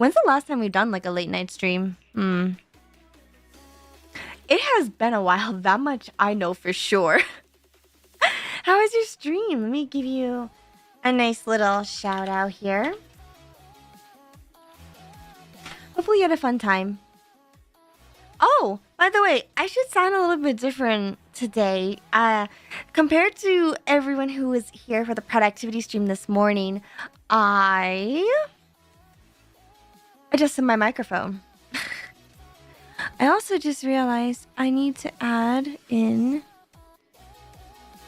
When's the last time we've done like a late night stream? It has been a while, that much I know for sure. How was your stream? Let me give you a nice little shout out here. Hopefully you had a fun time. Oh, by the way, I should sound a little bit different today. Compared to everyone who was here for the productivity stream this morning, I adjusted my microphone. I also just realized I need to add in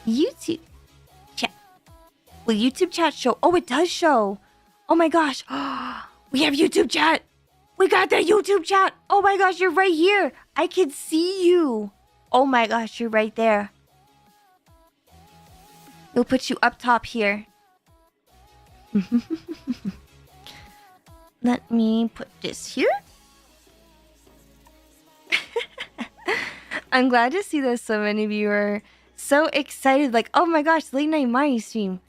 YouTube chat. Will YouTube chat show? Oh, it does show. Oh my gosh. We have YouTube chat. We got the YouTube chat. Oh my gosh, you're right here. I can see you. Oh my gosh, you're right there. It'll put you up top here. Let me put this here. I'm glad to see that so many of you are so excited. Like, oh my gosh, late night Mario stream.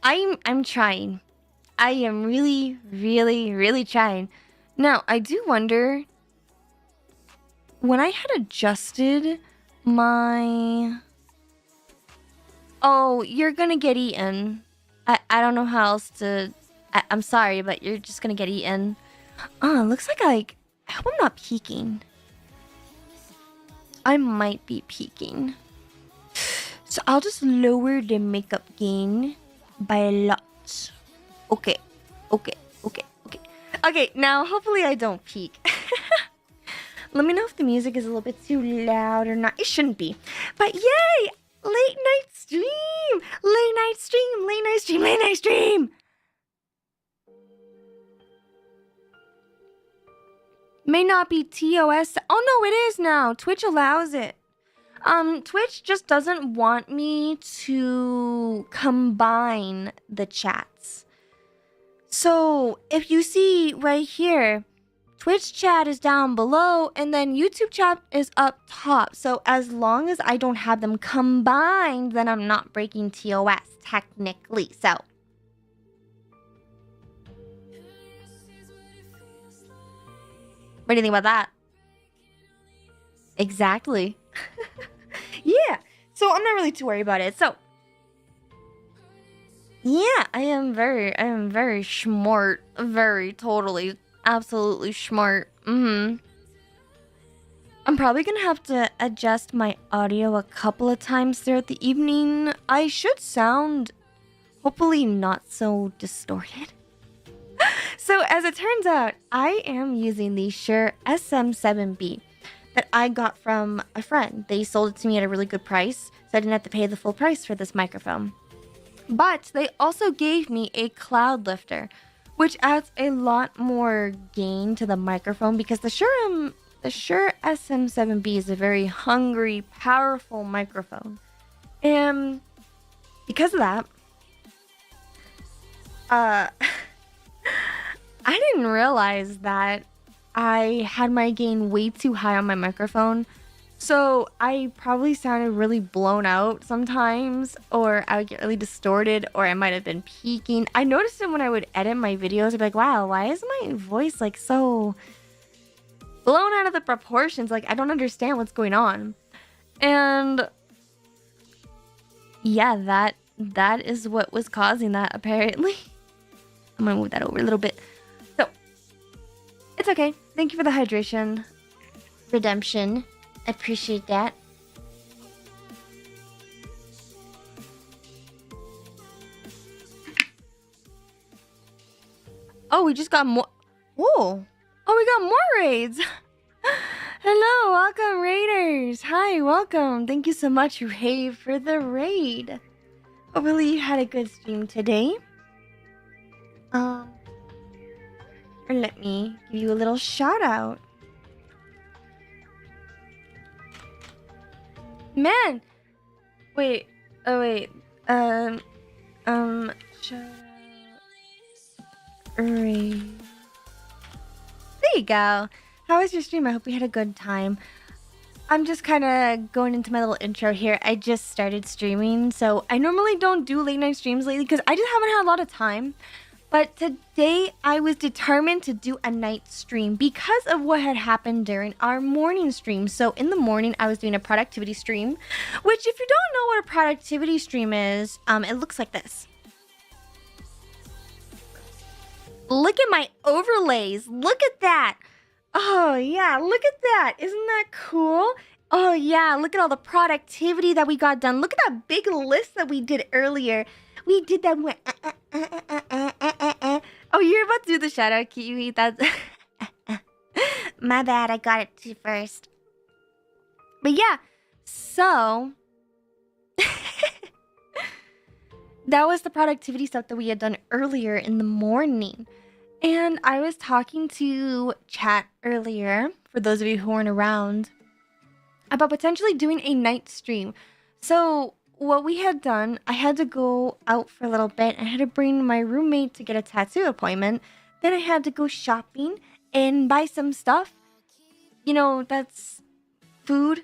I'm trying. I am really, really, really trying. Now, I do wonder, when I had adjusted my... Oh, you're gonna get eaten. I don't know how else to... I'm sorry, but you're just gonna get eaten. Oh, it looks like I hope I'm not peeking. I might be peeking. So I'll just lower the makeup gain by a lot. Okay, okay, okay, okay. Okay, now hopefully I don't peek. Let me know if the music is a little bit too loud or not. It shouldn't be. But yay! Late night stream! Late night stream! Late night stream! Late night stream! May not be TOS. Oh no, it is now. Twitch allows it. Twitch just doesn't want me to combine the chats. So if you see right here, Twitch chat is down below and then YouTube chat is up top. So as long as I don't have them combined, then I'm not breaking TOS technically. So what do you think about that? Exactly. Yeah. So I'm not really too worried about it. So yeah, I am very smart. Very totally, absolutely smart. I'm probably gonna have to adjust my audio a couple of times throughout the evening. I should sound hopefully not so distorted. So as it turns out, I am using the Shure SM7B that I got from a friend. They sold it to me at a really good price, so I didn't have to pay the full price for this microphone. But they also gave me a cloud lifter, which adds a lot more gain to the microphone because the Shure SM7B is a very hungry, powerful microphone. And because of that, I didn't realize that I had my gain way too high on my microphone. So I probably sounded really blown out sometimes, or I would get really distorted, or I might have been peaking. I noticed it when I would edit my videos. I'd be like, wow, why is my voice like so blown out of the proportions? Like, I don't understand what's going on. And yeah, that is what was causing that, apparently. I'm gonna move that over a little bit. So it's okay. Thank you for the hydration redemption. I appreciate that. Oh, we just got more. Whoa. Oh, we got more raids. Hello, welcome raiders. Hi, welcome. Thank you so much, Rave, for the raid. Hopefully you had a good stream today. Or let me give you a little shout out. Man, wait, oh wait, shout out, there you go. How was your stream? I hope you had a good time. I'm just kind of going into my little intro here. I just started streaming, so I normally don't do late night streams lately because I just haven't had a lot of time. But today I was determined to do a night stream because of what had happened during our morning stream. So in the morning I was doing a productivity stream, which if you don't know what a productivity stream is, it looks like this. Look at my overlays. Look at that. Oh yeah, look at that. Isn't that cool? Oh yeah, look at all the productivity that we got done. Look at that big list that we did earlier. We did that. Oh, you're about to do the shout out, Kiwi. That's my bad. I got it to first. But yeah, so that was the productivity stuff that we had done earlier in the morning. And I was talking to chat earlier, for those of you who weren't around, about potentially doing a night stream. So what we had done, I had to go out for a little bit. I had to bring my roommate to get a tattoo appointment. Then I had to go shopping and buy some stuff. You know, that's food.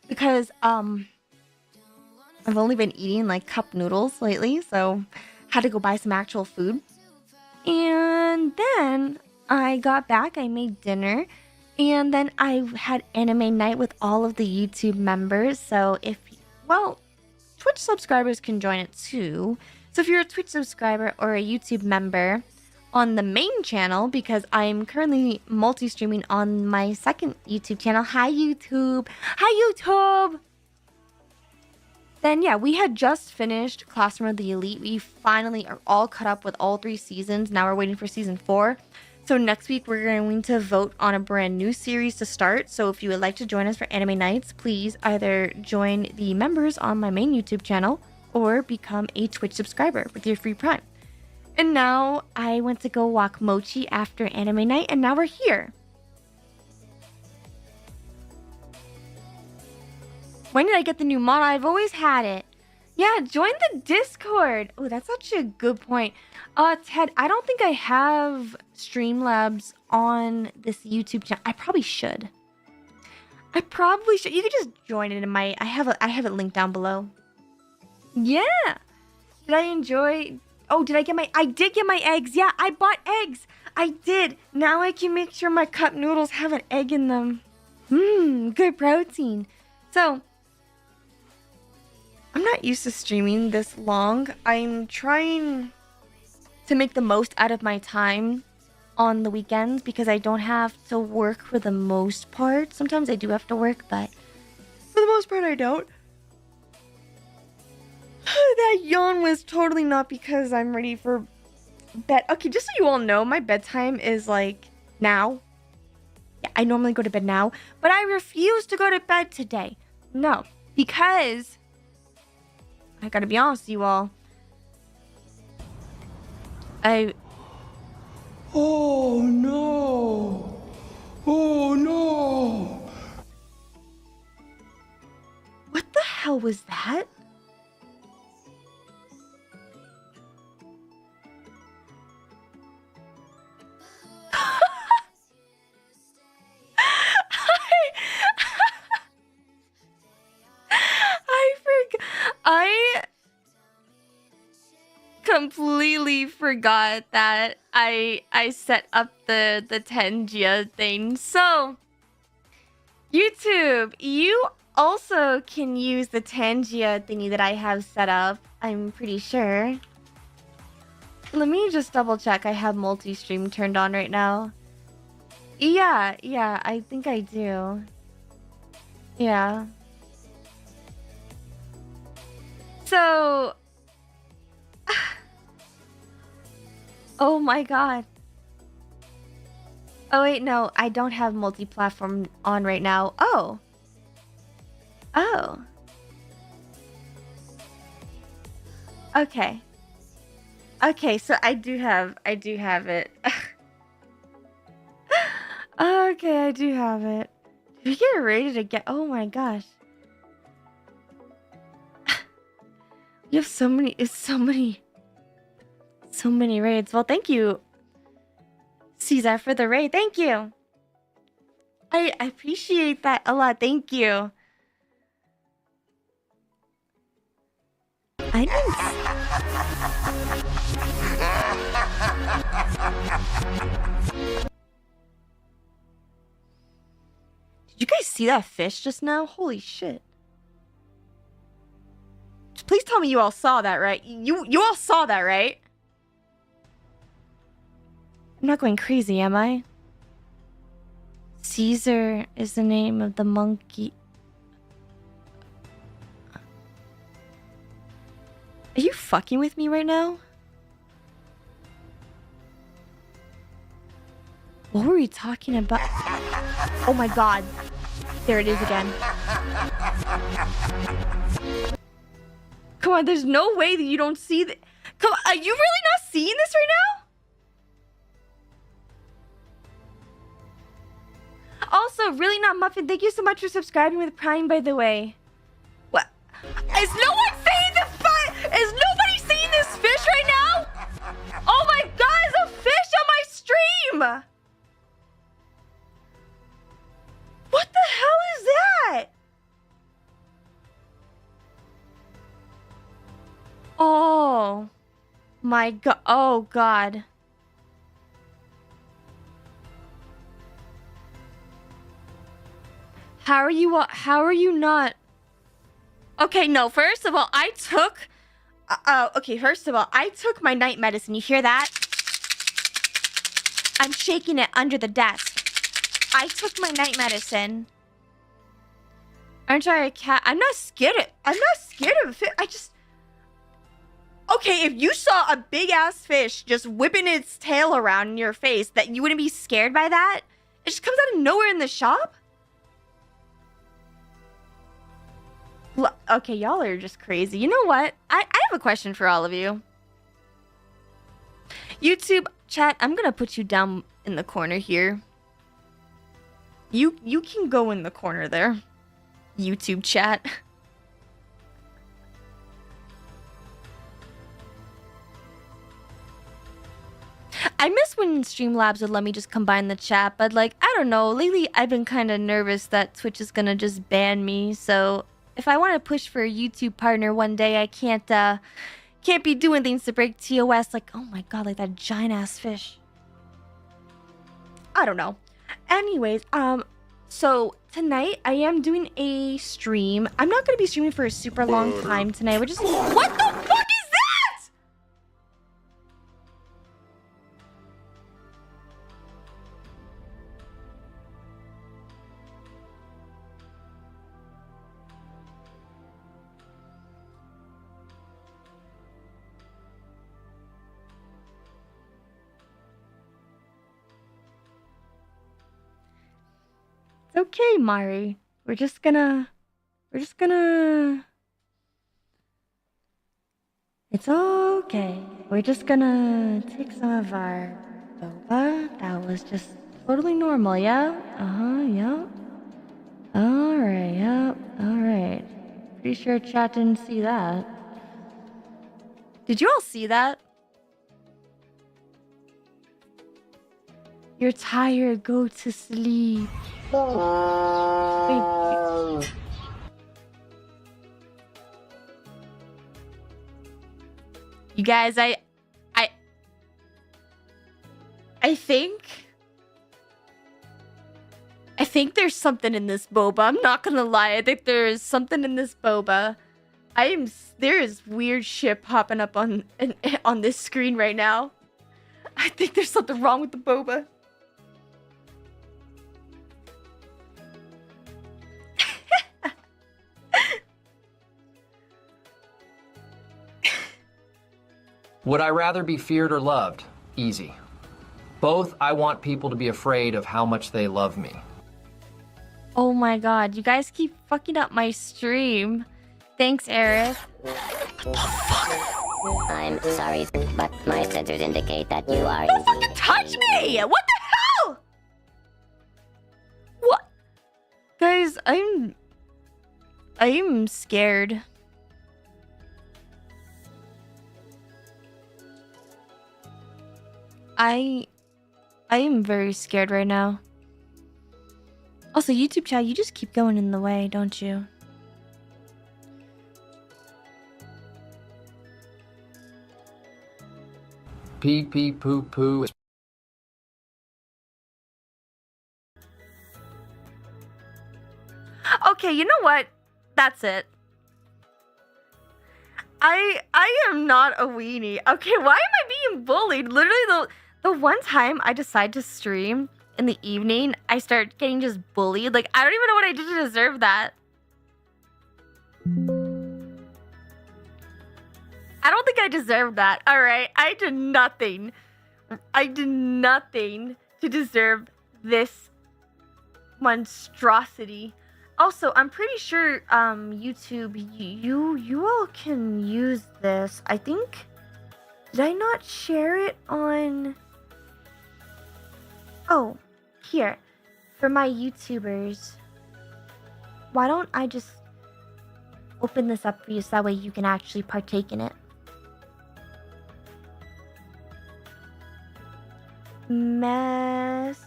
Because I've only been eating like cup noodles lately. So had to go buy some actual food. And then I got back, I made dinner, and then I had anime night with all of the YouTube members. So Twitch subscribers can join it too. So if you're a Twitch subscriber or a YouTube member on the main channel, because I'm currently multi-streaming on my second YouTube channel. Hi YouTube! Hi YouTube! Then yeah, we had just finished Classroom of the Elite. We finally are all caught up with all 3 seasons. Now we're waiting for season 4. So next week we're going to vote on a brand new series to start. So if you would like to join us for anime nights, please either join the members on my main YouTube channel or become a Twitch subscriber with your free Prime. And now I went to go walk Mochi after anime night, and now we're here. When did I get the new mod? I've always had it. Yeah, join the Discord. Oh, that's such a good point. Ted, I don't think I have Streamlabs on this YouTube channel. I probably should. You could just join it in my... I have it linked down below. Yeah. Did I enjoy... Oh, did I get my... I did get my eggs. Yeah, I bought eggs. I did. Now I can make sure my cup noodles have an egg in them. Good protein. So... I'm not used to streaming this long. I'm trying to make the most out of my time on the weekends because I don't have to work for the most part. Sometimes I do have to work, but for the most part I don't. That yawn was totally not because I'm ready for bed. Okay, just so you all know, my bedtime is like now. Yeah, I normally go to bed now, but I refuse to go to bed today. No, because... I gotta be honest with you all. Oh no! Oh no! What the hell was that? I completely forgot that I set up the Tangia thing. So, YouTube, you also can use the Tangia thingy that I have set up. I'm pretty sure. Let me just double check. I have multi-stream turned on right now. Yeah, I think I do. Yeah. So, oh my god. Oh wait, no, I don't have multi-platform on right now. Oh. Okay. Okay, so I do have it. Okay, I do have it. Did we get rated again? Oh my gosh. You have so many raids. Well, thank you, Caesar, for the raid. Thank you. I appreciate that a lot. Thank you. I didn't... Did you guys see that fish just now? Holy shit. Please tell me you all saw that, right? You all saw that, right? I'm not going crazy, am I? Caesar is the name of the monkey. Are you fucking with me right now? What were we talking about? Oh my god. There it is again. Come on, there's no way that you don't see that. Come on, are you really not seeing this right now? Also, really not Muffin, thank you so much for subscribing with Prime, by the way. What? Is no one seeing this Is nobody seeing this fish right now? Oh my god, there's a fish on my stream! What the hell is that? Oh my god. Oh god. How are you not? Okay, no, first of all, I took my night medicine. You hear that? I'm shaking it under the desk. I took my night medicine. Aren't I a cat? I'm not scared of a fish. Okay, if you saw a big ass fish just whipping its tail around in your face, that you wouldn't be scared by that? It just comes out of nowhere in the shop? Okay, y'all are just crazy. You know what? I have a question for all of you. YouTube chat, I'm gonna put you down in the corner here. You can go in the corner there. YouTube chat. I miss when Streamlabs would let me just combine the chat, but like, I don't know. Lately, I've been kind of nervous that Twitch is gonna just ban me. So if I want to push for a YouTube partner one day, I can't be doing things to break TOS. Like, oh my god, like that giant ass fish. I don't know. Anyways, so tonight I am doing a stream. I'm not gonna be streaming for a super long time tonight. We're just what the fuck is that? It's okay, Mari. We're just gonna... It's okay. We're just gonna take some of our boba. That was just totally normal, yeah? Yeah. Alright, yep, alright. Pretty sure chat didn't see that. Did you all see that? You're tired, go to sleep. Wait. You guys, I think there's something in this boba. I'm not gonna lie. I think there is something in this boba. There is weird shit popping up on this screen right now. I think there's something wrong with the boba. Would I rather be feared or loved? Easy. Both, I want people to be afraid of how much they love me. Oh my god, you guys keep fucking up my stream. Thanks, Aerith. I'm sorry, but my sensors indicate that you are Don't fucking touch me! What the hell? What? Guys, I'm scared. I am very scared right now. Also, YouTube chat, you just keep going in the way, don't you? Pee pee poo poo. Okay, you know what? That's it. I am not a weenie. Okay, why am I being bullied? Literally the one time I decide to stream in the evening, I start getting just bullied. Like, I don't even know what I did to deserve that. I don't think I deserve that. All right, I did nothing. I did nothing to deserve this monstrosity. Also, I'm pretty sure YouTube, you all can use this. I think, did I not share it on? Oh, here, for my YouTubers. Why don't I just open this up for you so that way you can actually partake in it? Mess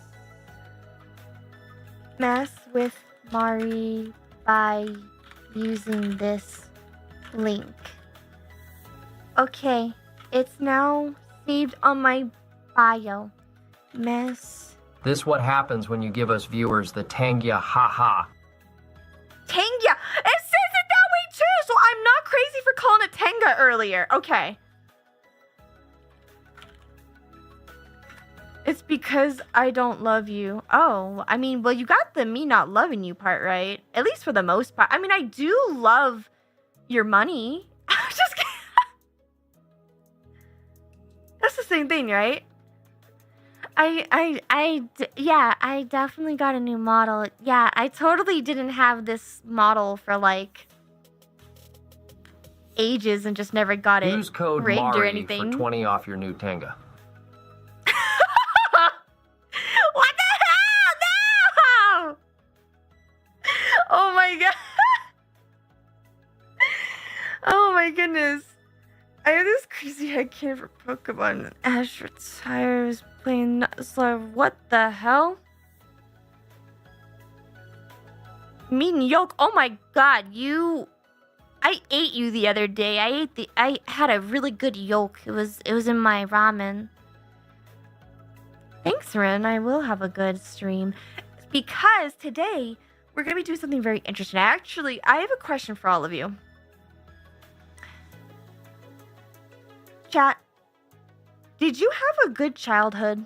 with Mari by using this link. Okay, it's now saved on my bio. Mess. This what happens when you give us viewers the Tangia haha. Tangia! It says it that way too, so I'm not crazy for calling it Tenga earlier. Okay. It's because I don't love you. Oh, I mean, well, you got the me not loving you part right. At least for the most part. I mean, I do love your money. I'm just kidding. That's the same thing, right? Yeah, I definitely got a new model. Yeah, I totally didn't have this model for like ages and just never got it Use code rigged or MARI anything. for 20 off your new Tenga. What the hell? No! Oh my god. Oh my goodness. I have this crazy headcanon for Pokemon. Ash retires playing Nuzlocke. What the hell? Mean yolk. Oh my god, I ate you the other day. I had a really good yolk. It was in my ramen. Thanks, Ren. I will have a good stream. Because today, we're going to be doing something very interesting. Actually, I have a question for all of you. Chat, did you have a good childhood?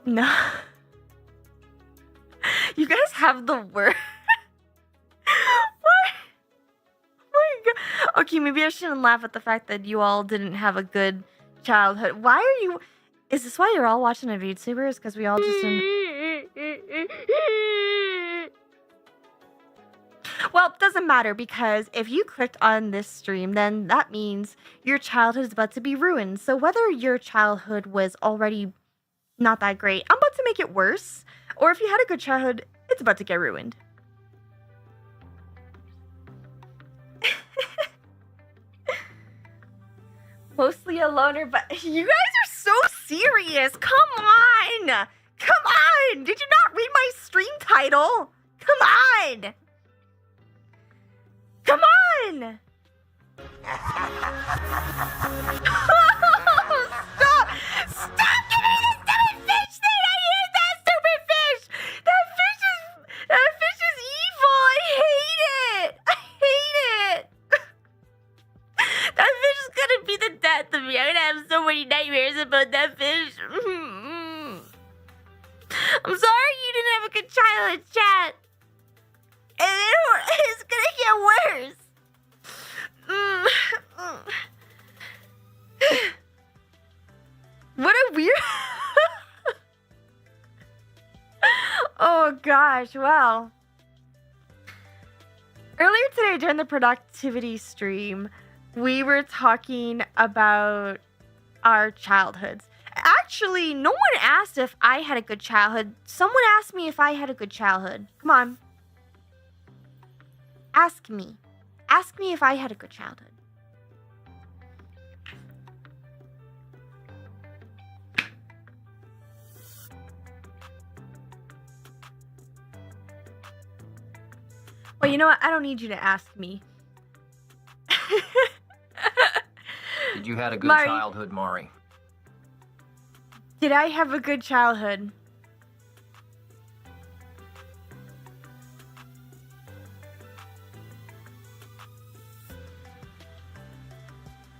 No. You guys have the worst. What? Oh my god. Okay, maybe I shouldn't laugh at the fact that you all didn't have a good childhood. Why are you... Is this why you're all watching a VTubers? Because we all just... Well, it doesn't matter, because if you clicked on this stream, then that means your childhood is about to be ruined. So whether your childhood was already not that great, I'm about to make it worse. Or if you had a good childhood, it's about to get ruined. Mostly a loner, but you guys are so serious. Come on. Come on. Did you not read my stream title? Come on. Come on. Stop. Stop giving me the stupid fish thing. I hate that stupid fish. That fish is evil. I hate it. I hate it. That fish is gonna be the death of me. I'm gonna have so many nightmares about that fish. I'm sorry you didn't have a good childhood, chat. And it's gonna get worse. What a weird... Oh gosh, well. Earlier today during the productivity stream, we were talking about our childhoods. Actually, no one asked if I had a good childhood. Someone asked me if I had a good childhood. Come on. Ask me. Ask me if I had a good childhood. Well, you know what? I don't need you to ask me. Did you had a good Mari. childhood, Mari? Did I have a good childhood?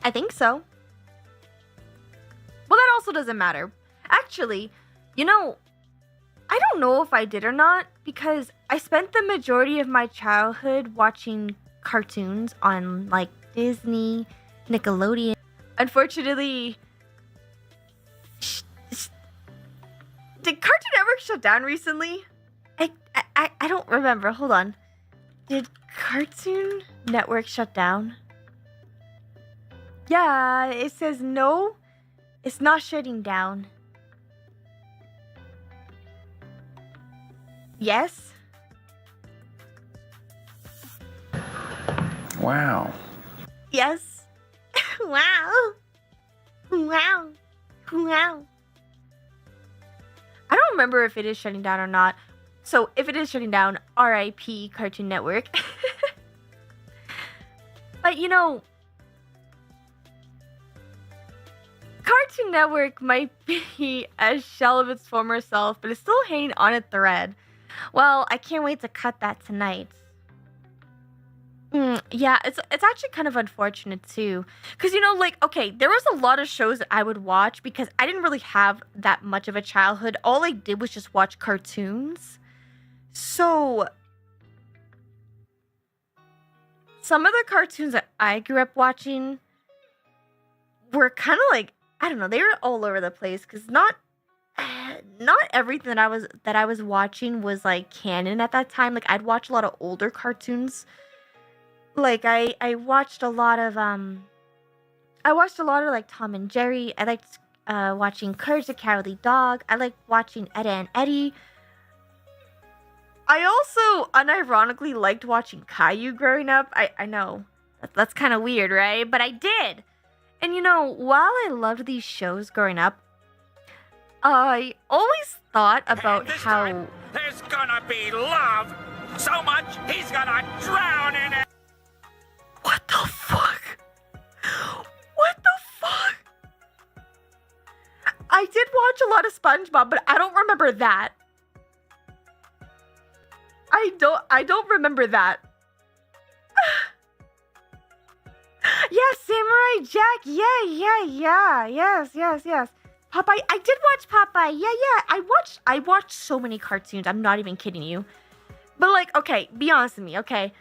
I think so. Well, that also doesn't matter. Actually, you know, I don't know if I did or not because I spent the majority of my childhood watching cartoons on like Disney, Nickelodeon. Unfortunately, did Cartoon Network shut down recently? I don't remember. Hold on. Did Cartoon Network shut down? Yeah, it says no. It's not shutting down. Yes? Wow. Yes. Wow. Wow. Wow. I don't remember if it is shutting down or not. So if it is shutting down, RIP Cartoon Network. But you know, Cartoon Network might be a shell of its former self, but it's still hanging on a thread. Well, I can't wait to cut that tonight. Yeah, it's actually kind of unfortunate too, because you know, like, okay, there was a lot of shows that I would watch because I didn't really have that much of a childhood. All I did was just watch cartoons. So some of the cartoons that I grew up watching were kind of like, I don't know, they were all over the place because not everything that I was watching was like canon at that time. Like I'd watch a lot of older cartoons. Like I watched a lot of like Tom and Jerry. I liked watching Courage the Cowardly Dog. I liked watching Edda and Eddie. I also unironically liked watching Caillou growing up. I know that's kind of weird, right? But I did. And you know, while I loved these shows growing up, I always thought about how there's gonna be love. So much he's gonna drown in it. What the fuck? What the fuck? I did watch a lot of SpongeBob, but I don't remember that. I don't remember that. Yeah, Samurai Jack. Yeah. Yes. Popeye. I did watch Popeye. Yeah. I watched so many cartoons. I'm not even kidding you. But like, okay, be honest with me, okay?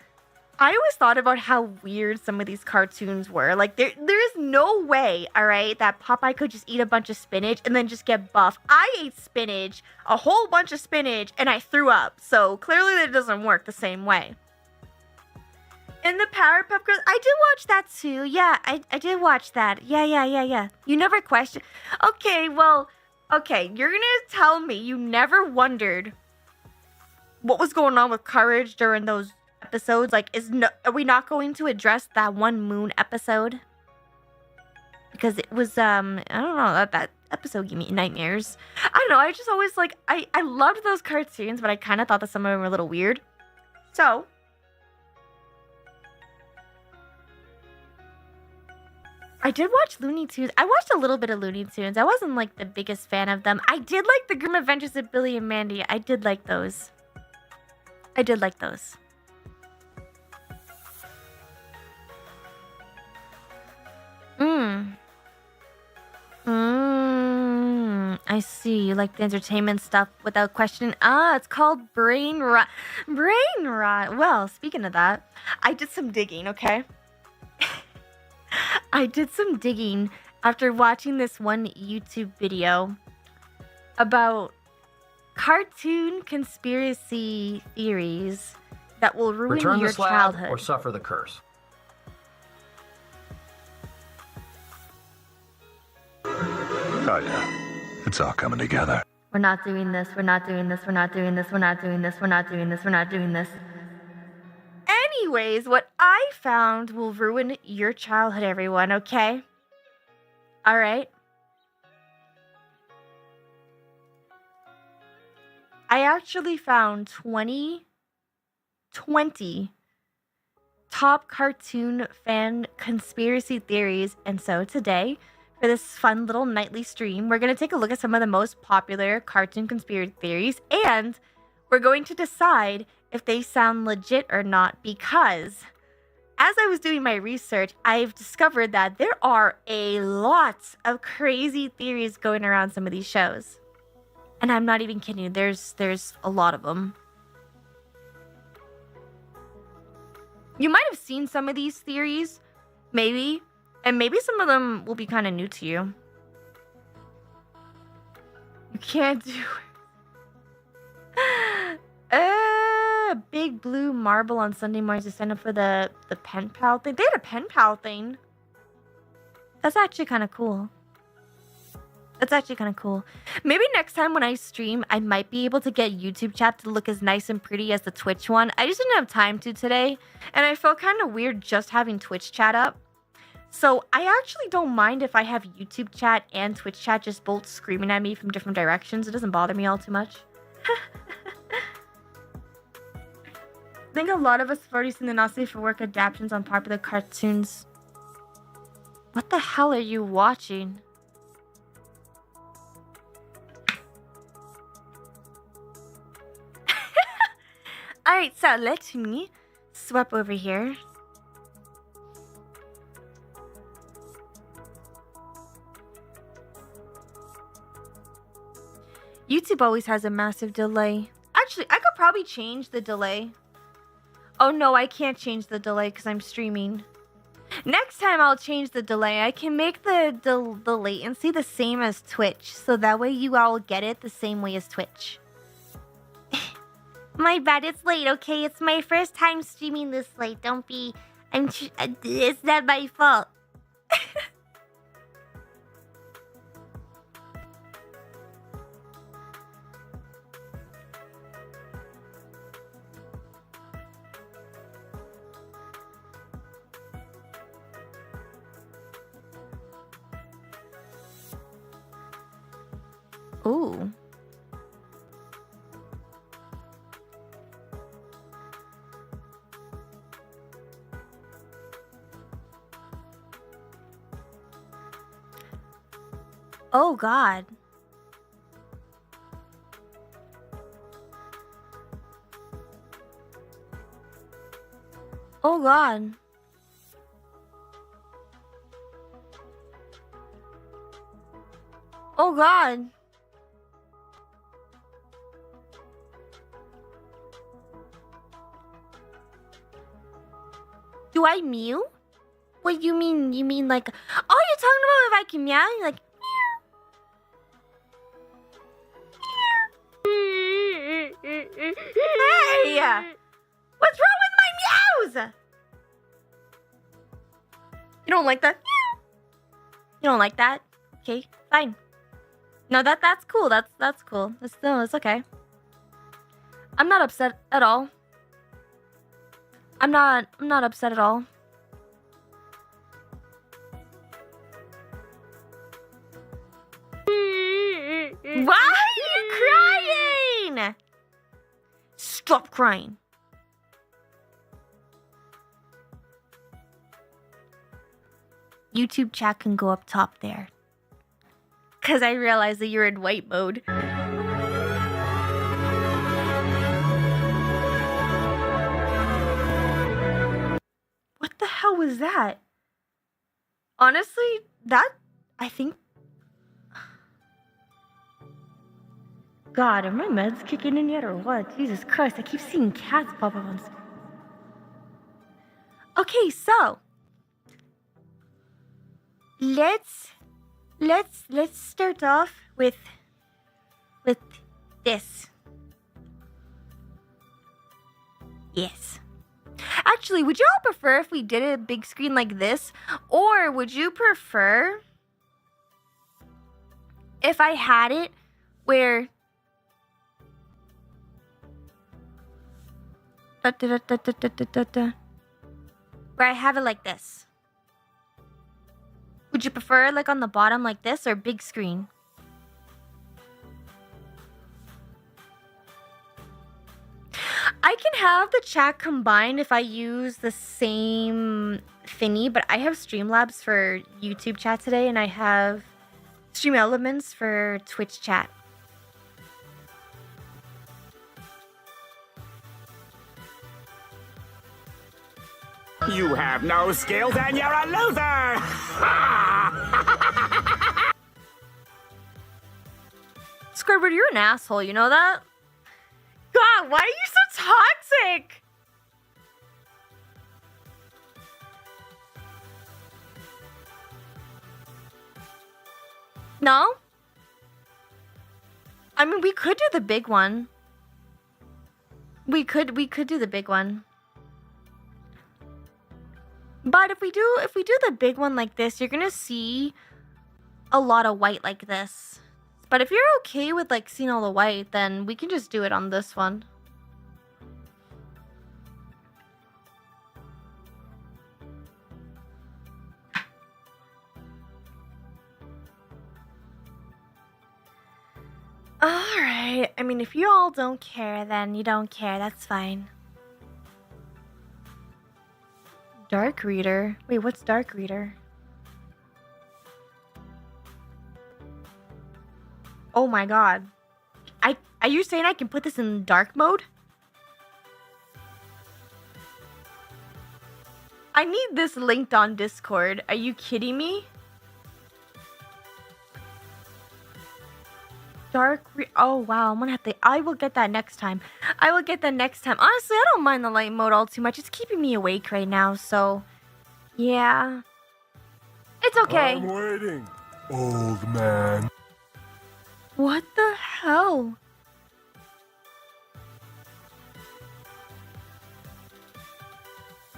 I always thought about how weird some of these cartoons were. Like, there is no way, all right, that Popeye could just eat a bunch of spinach and then just get buff. I ate spinach, a whole bunch of spinach, and I threw up. So clearly that doesn't work the same way. And the Powerpuff Girls, I did watch that too. Yeah, I did watch that. Yeah. You never questioned. Okay, well, okay, you're gonna tell me you never wondered what was going on with Courage during those episodes. Like, are we not going to address that one moon episode? Because it was I don't know, that episode gave me nightmares. I don't know, I just always like I loved those cartoons, but I kind of thought that some of them were a little weird. So I did watch Looney Tunes. I watched a little bit of Looney Tunes. I wasn't like the biggest fan of them. I did like the Grim Adventures of Billy and Mandy. I did like those. I see. You like the entertainment stuff without questioning. It's called brain rot. Brain rot. Well, speaking of that, I did some digging, okay? I did some digging after watching this one YouTube video about cartoon conspiracy theories that will ruin Return your the slab childhood. or suffer the curse. Oh yeah, it's all coming together. We're not doing this. Anyways, what I found will ruin your childhood, everyone, okay? Alright? I actually found 20 20 top cartoon fan conspiracy theories. And so today, for this fun little nightly stream, we're going to take a look at some of the most popular cartoon conspiracy theories, and we're going to decide if they sound legit or not, because as I was doing my research, I've discovered that there are a lot of crazy theories going around some of these shows. And I'm not even kidding you, there's a lot of them. You might have seen some of these theories, maybe, and maybe some of them will be kind of new to you. You can't do it. Big blue marble on Sunday mornings to sign up for the pen pal thing. They had a pen pal thing. That's actually kind of cool. Maybe next time when I stream, I might be able to get YouTube chat to look as nice and pretty as the Twitch one. I just didn't have time to today, and I felt kind of weird just having Twitch chat up. So I actually don't mind if I have YouTube chat and Twitch chat just both screaming at me from different directions. It doesn't bother me all too much. I think a lot of us have already seen the Not Safe for Work adaptations on popular cartoons. What the hell are you watching? Alright, so let me swap over here. YouTube always has a massive delay. Actually, I could probably change the delay. Oh no, I can't change the delay because I'm streaming. Next time I'll change the delay. I can make the latency the same as Twitch, so that way you all get it the same way as Twitch. My bad, it's late, okay? It's my first time streaming this late. Don't be... it's not my fault. Ooh. Oh God. Oh God. Oh God. Do I mew? What you mean? You mean like, oh, you're talking about if I can meow? You're like, hey! What's wrong with my meows? You don't like that? You don't like that? Okay, fine. No, that's cool. That's cool. It's okay. I'm not upset at all. I'm not upset at all. Why are you crying? Stop crying. YouTube chat can go up top there. Because I realize that you're in white mode. What the hell was that? Honestly, I think... God, are my meds kicking in yet or what? Jesus Christ, I keep seeing cats pop up on screen. Okay, so... Let's start off with this. Yes. Actually, would you all prefer if we did a big screen like this? Or would you prefer if I had it where... where I have it like this? Would you prefer like on the bottom like this or big screen? I can have the chat combined if I use the same thingy, but I have Streamlabs for YouTube chat today, and I have Stream Elements for Twitch chat. You have no skills and you're a loser! Squidward, you're an asshole, you know that? God, why are you so toxic? No? I mean, we could do the big one. We could do the big one. But if we do the big one like this, you're gonna see a lot of white like this. But if you're okay with like seeing all the white, then we can just do it on this one. Alright, I mean, if you all don't care, then you don't care, that's fine. Dark Reader? Wait, what's Dark Reader? Oh my god. Are you saying I can put this in dark mode? I need this linked on Discord. Are you kidding me? Oh wow, I'm gonna have to. I will get that next time. I will get that next time. Honestly, I don't mind the light mode all too much. It's keeping me awake right now, so yeah. It's okay. I'm waiting, old man. What the hell?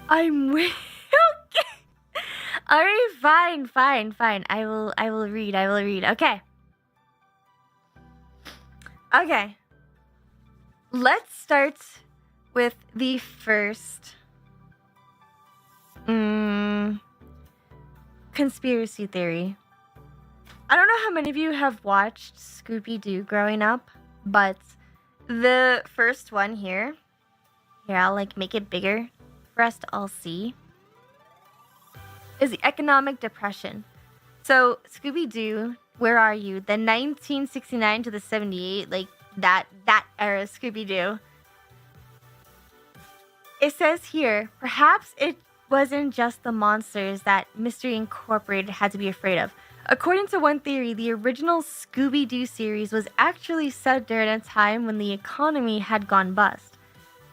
I'm okay. Alright, fine. I will read. Okay. Okay. Let's start with the first conspiracy theory. I don't know how many of you have watched Scooby-Doo growing up, but the first one here, I'll like make it bigger for us to all see, is the economic depression. So Scooby-Doo, where are you? The 1969 to the 78, like that era Scooby-Doo. It says here, perhaps it wasn't just the monsters that Mystery Incorporated had to be afraid of. According to one theory, the original Scooby-Doo series was actually set during a time when the economy had gone bust.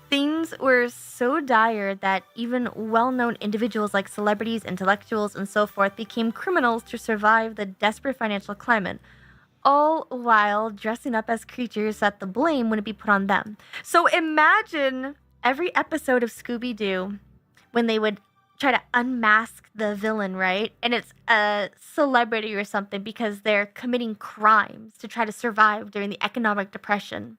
Things were so dire that even well-known individuals like celebrities, intellectuals, and so forth became criminals to survive the desperate financial climate, all while dressing up as creatures so that the blame wouldn't be put on them. So imagine every episode of Scooby-Doo when they would try to unmask the villain, right? And it's a celebrity or something because they're committing crimes to try to survive during the economic depression.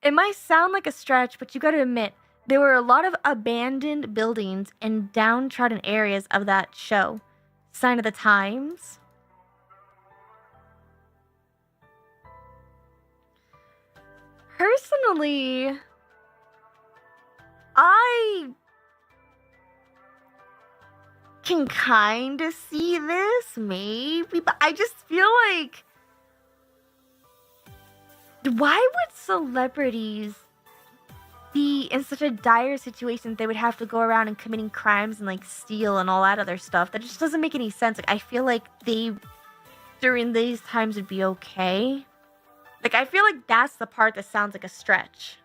It might sound like a stretch, but you gotta admit, there were a lot of abandoned buildings in downtrodden areas of that show. Sign of the times. Personally, I can kind of see this, maybe, but I just feel like, why would celebrities be in such a dire situation that they would have to go around and committing crimes and like steal and all that other stuff? That just doesn't make any sense. Like, I feel like they, during these times, would be okay. Like, I feel like that's the part that sounds like a stretch.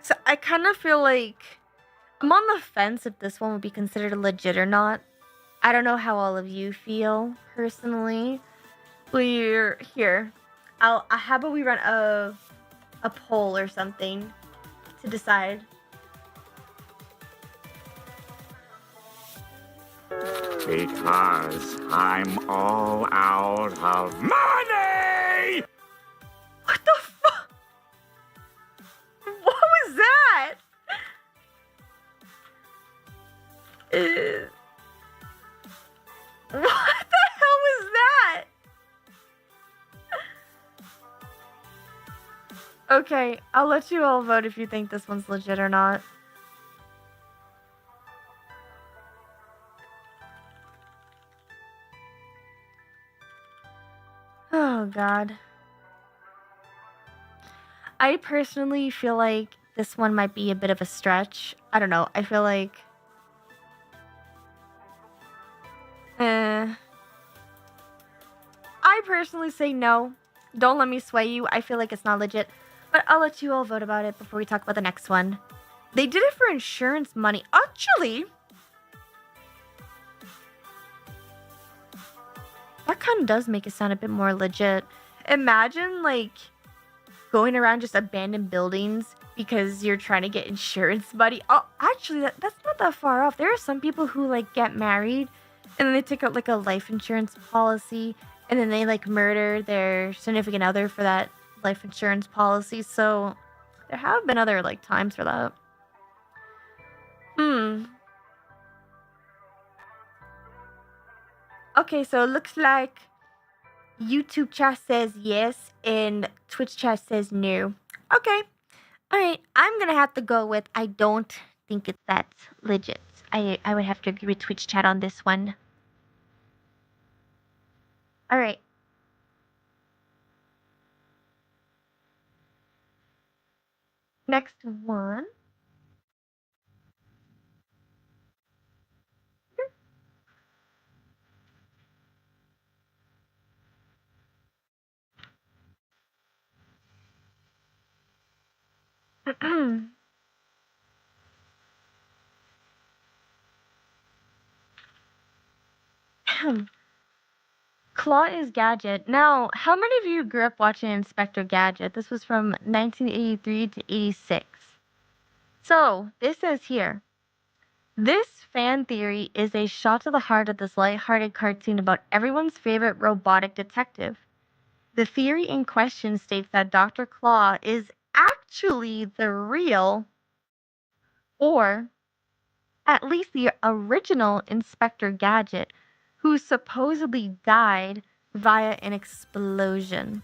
So I kind of feel like I'm on the fence if this one would be considered legit or not. I don't know how all of you feel personally. We're here. How about we run a poll or something to decide. Because I'm all out of money! What the fuck? What was that? What the hell was that? Okay, I'll let you all vote if you think this one's legit or not. Oh god. I personally feel like this one might be a bit of a stretch. I don't know. I feel like I personally say no. Don't let me sway you. I feel like it's not legit. But I'll let you all vote about it before we talk about the next one. They did it for insurance money. Actually, that kind of does make it sound a bit more legit. Imagine, like, going around just abandoned buildings because you're trying to get insurance money. Oh, actually, that's not that far off. There are some people who, like, get married and then they take out, like, a life insurance policy and then they, like, murder their significant other for that life insurance policy. So there have been other, like, times for that. Okay, so it looks like YouTube chat says yes and Twitch chat says no. Okay. Alright, I'm gonna have to go with I don't think it's that legit. I would have to agree with Twitch chat on this one. Alright. Next one. Claw is Gadget. Now, how many of you grew up watching Inspector Gadget? This was from 1983 to 86. So, this says here, this fan theory is a shot to the heart of this light-hearted cartoon about everyone's favorite robotic detective. The theory in question states that Dr. Claw is actually the real, or at least the original Inspector Gadget, who supposedly died via an explosion.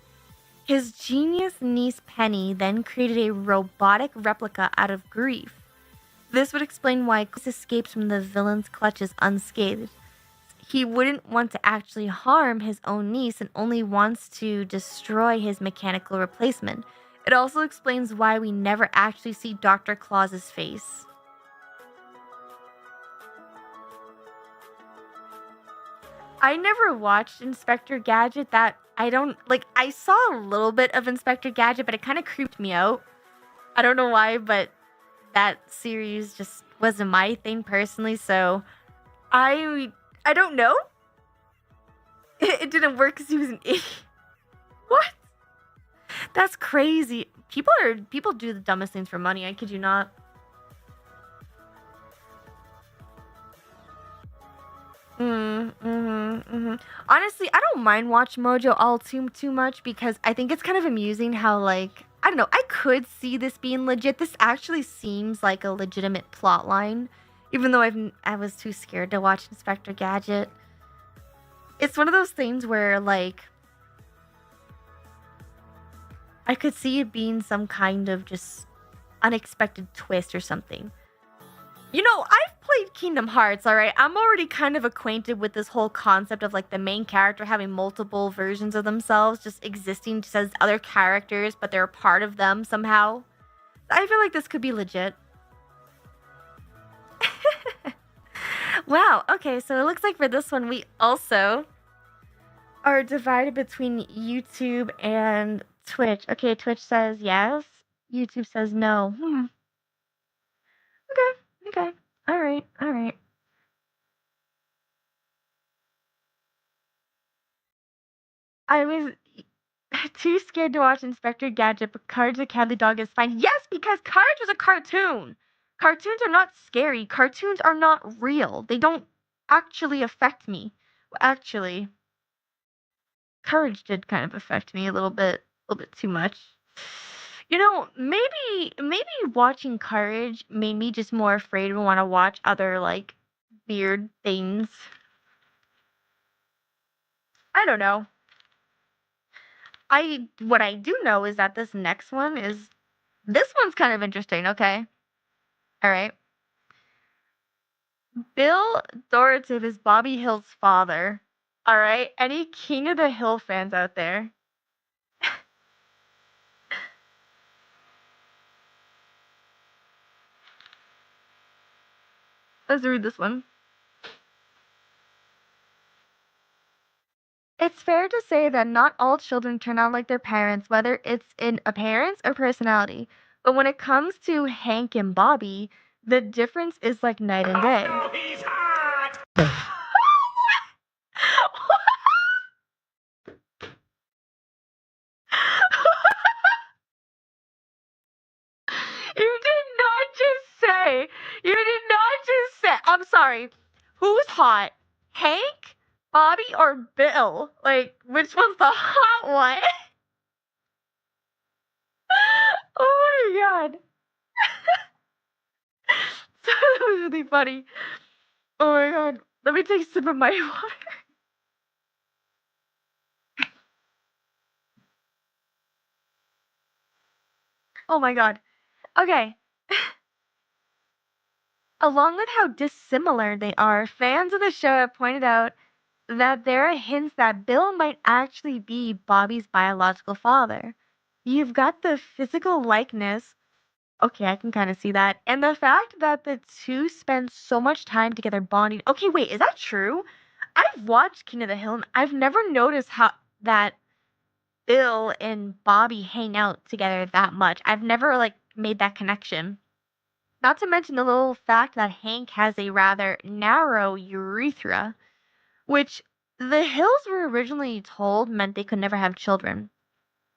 His genius niece Penny then created a robotic replica out of grief. This would explain why Chris escapes from the villain's clutches unscathed. He wouldn't want to actually harm his own niece and only wants to destroy his mechanical replacement. It also explains why we never actually see Dr. Claus's face. I never watched Inspector Gadget. I saw a little bit of Inspector Gadget, but it kind of creeped me out. I don't know why, but that series just wasn't my thing personally, so I don't know. It didn't work because he was an idiot. What? That's crazy. People do the dumbest things for money. I kid you not. Honestly, I don't mind Watch Mojo all too much because I think it's kind of amusing how, like, I don't know, I could see this being legit. This actually seems like a legitimate plot line, even though I was too scared to watch Inspector Gadget. It's one of those things where, like, I could see it being some kind of just unexpected twist or something. You know, I've played Kingdom Hearts, alright? I'm already kind of acquainted with this whole concept of, like, the main character having multiple versions of themselves, just existing just as other characters, but they're a part of them somehow. I feel like this could be legit. Wow, okay, so it looks like for this one, we also are divided between YouTube and Twitch. Okay, Twitch says yes. YouTube says no. Okay. Alright. I was too scared to watch Inspector Gadget, but Courage the Cowardly Dog is fine. Yes, because Courage was a cartoon. Cartoons are not scary. Cartoons are not real. They don't actually affect me. Well, actually, Courage did kind of affect me a little bit too much. You know, maybe watching Courage made me just more afraid and want to watch other, like, weird things. I don't know. what I do know is that this next one is this one's kind of interesting, okay? All right. Bill Dorative is Bobby Hill's father. All right. Any King of the Hill fans out there? Let's read this one. It's fair to say that not all children turn out like their parents, whether it's in appearance or personality. But when it comes to Hank and Bobby, the difference is like night and day. Oh, he's hot! You did not just say. You did not just say. I'm sorry. Who's hot? Hank, Bobby, or Bill? Like, which one's the hot one? Oh my god. That was really funny. Oh my god. Let me take a sip of my water. Oh my god. Okay. Along with how dissimilar they are, fans of the show have pointed out that there are hints that Bill might actually be Bobby's biological father. You've got the physical likeness. Okay, I can kind of see that. And the fact that the two spend so much time together bonding. Okay, wait, is that true? I've watched King of the Hill and I've never noticed how that Bill and Bobby hang out together that much. I've never like made that connection. Not to mention the little fact that Hank has a rather narrow urethra, which the Hills were originally told meant they could never have children.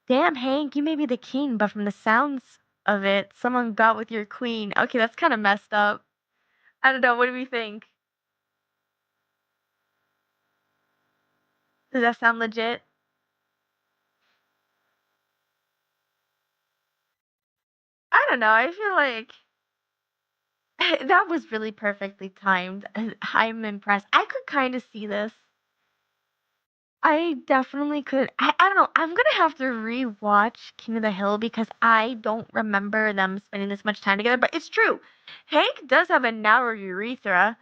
Damn, Hank, you may be the king, but from the sounds of it, someone got with your queen. Okay, that's kind of messed up. I don't know, what do we think? Does that sound legit? I don't know, I feel like that was really perfectly timed. I'm impressed. I could kind of see this. I definitely could. I don't know. I'm gonna have to rewatch King of the Hill because I don't remember them spending this much time together. But it's true. Hank does have a narrow urethra,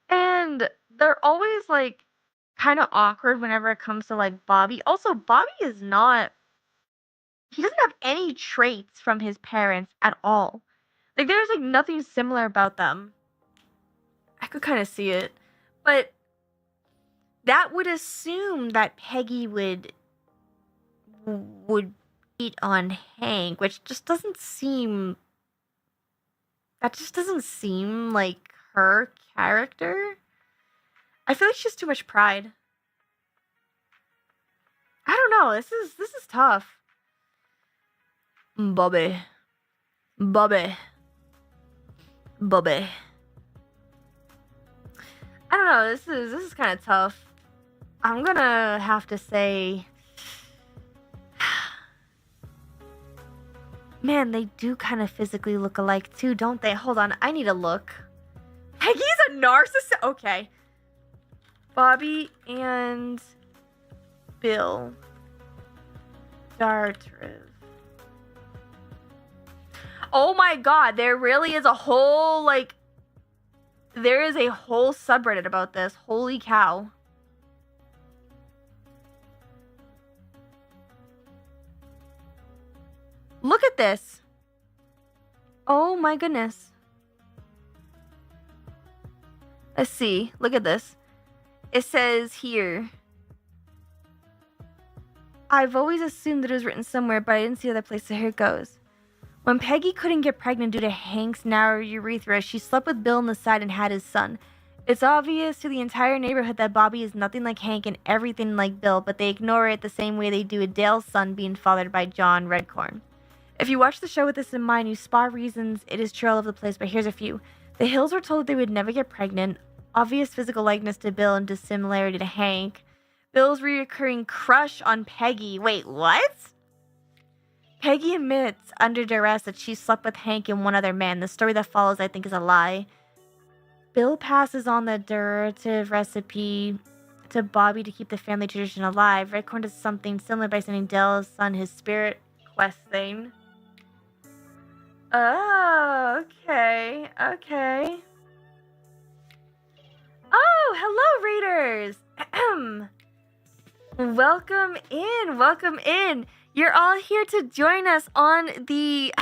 and they're always like kind of awkward whenever it comes to like Bobby. Also, Bobby is not. He doesn't have any traits from his parents at all. Like there's like nothing similar about them. I could kind of see it, but that would assume that Peggy would beat on Hank, which just doesn't seem. That just doesn't seem like her character. I feel like she has too much pride. I don't know. This is tough. Bobby, Bobby, Bobby. I don't know. This is kind of tough. I'm gonna have to say, man, they do kind of physically look alike too, don't they? Hold on, I need to look. Peggy's a narcissist. Okay. Bobby and Bill Dartrev. Oh my god, there really is a whole, like, there is a whole subreddit about this. Holy cow. Look at this. Oh my goodness. Let's see. Look at this. It says here, I've always assumed that it was written somewhere, but I didn't see other place, so here it goes. When Peggy couldn't get pregnant due to Hank's narrow urethra, she slept with Bill on the side and had his son. It's obvious to the entire neighborhood that Bobby is nothing like Hank and everything like Bill, but they ignore it the same way they do Adele's son being fathered by John Redcorn. If you watch the show with this in mind, you spot reasons it is true all over the place, but here's a few. The Hills were told they would never get pregnant, obvious physical likeness to Bill and dissimilarity to Hank, Bill's reoccurring crush on Peggy. Wait, what? Peggy admits under duress that she slept with Hank and one other man. The story that follows, I think, is a lie. Bill passes on the derivative recipe to Bobby to keep the family tradition alive. Redcorn does something similar by sending Dale's son his spirit quest thing. Oh, okay. Okay. Oh, hello, readers. Welcome in. Welcome in. You're all here to join us on the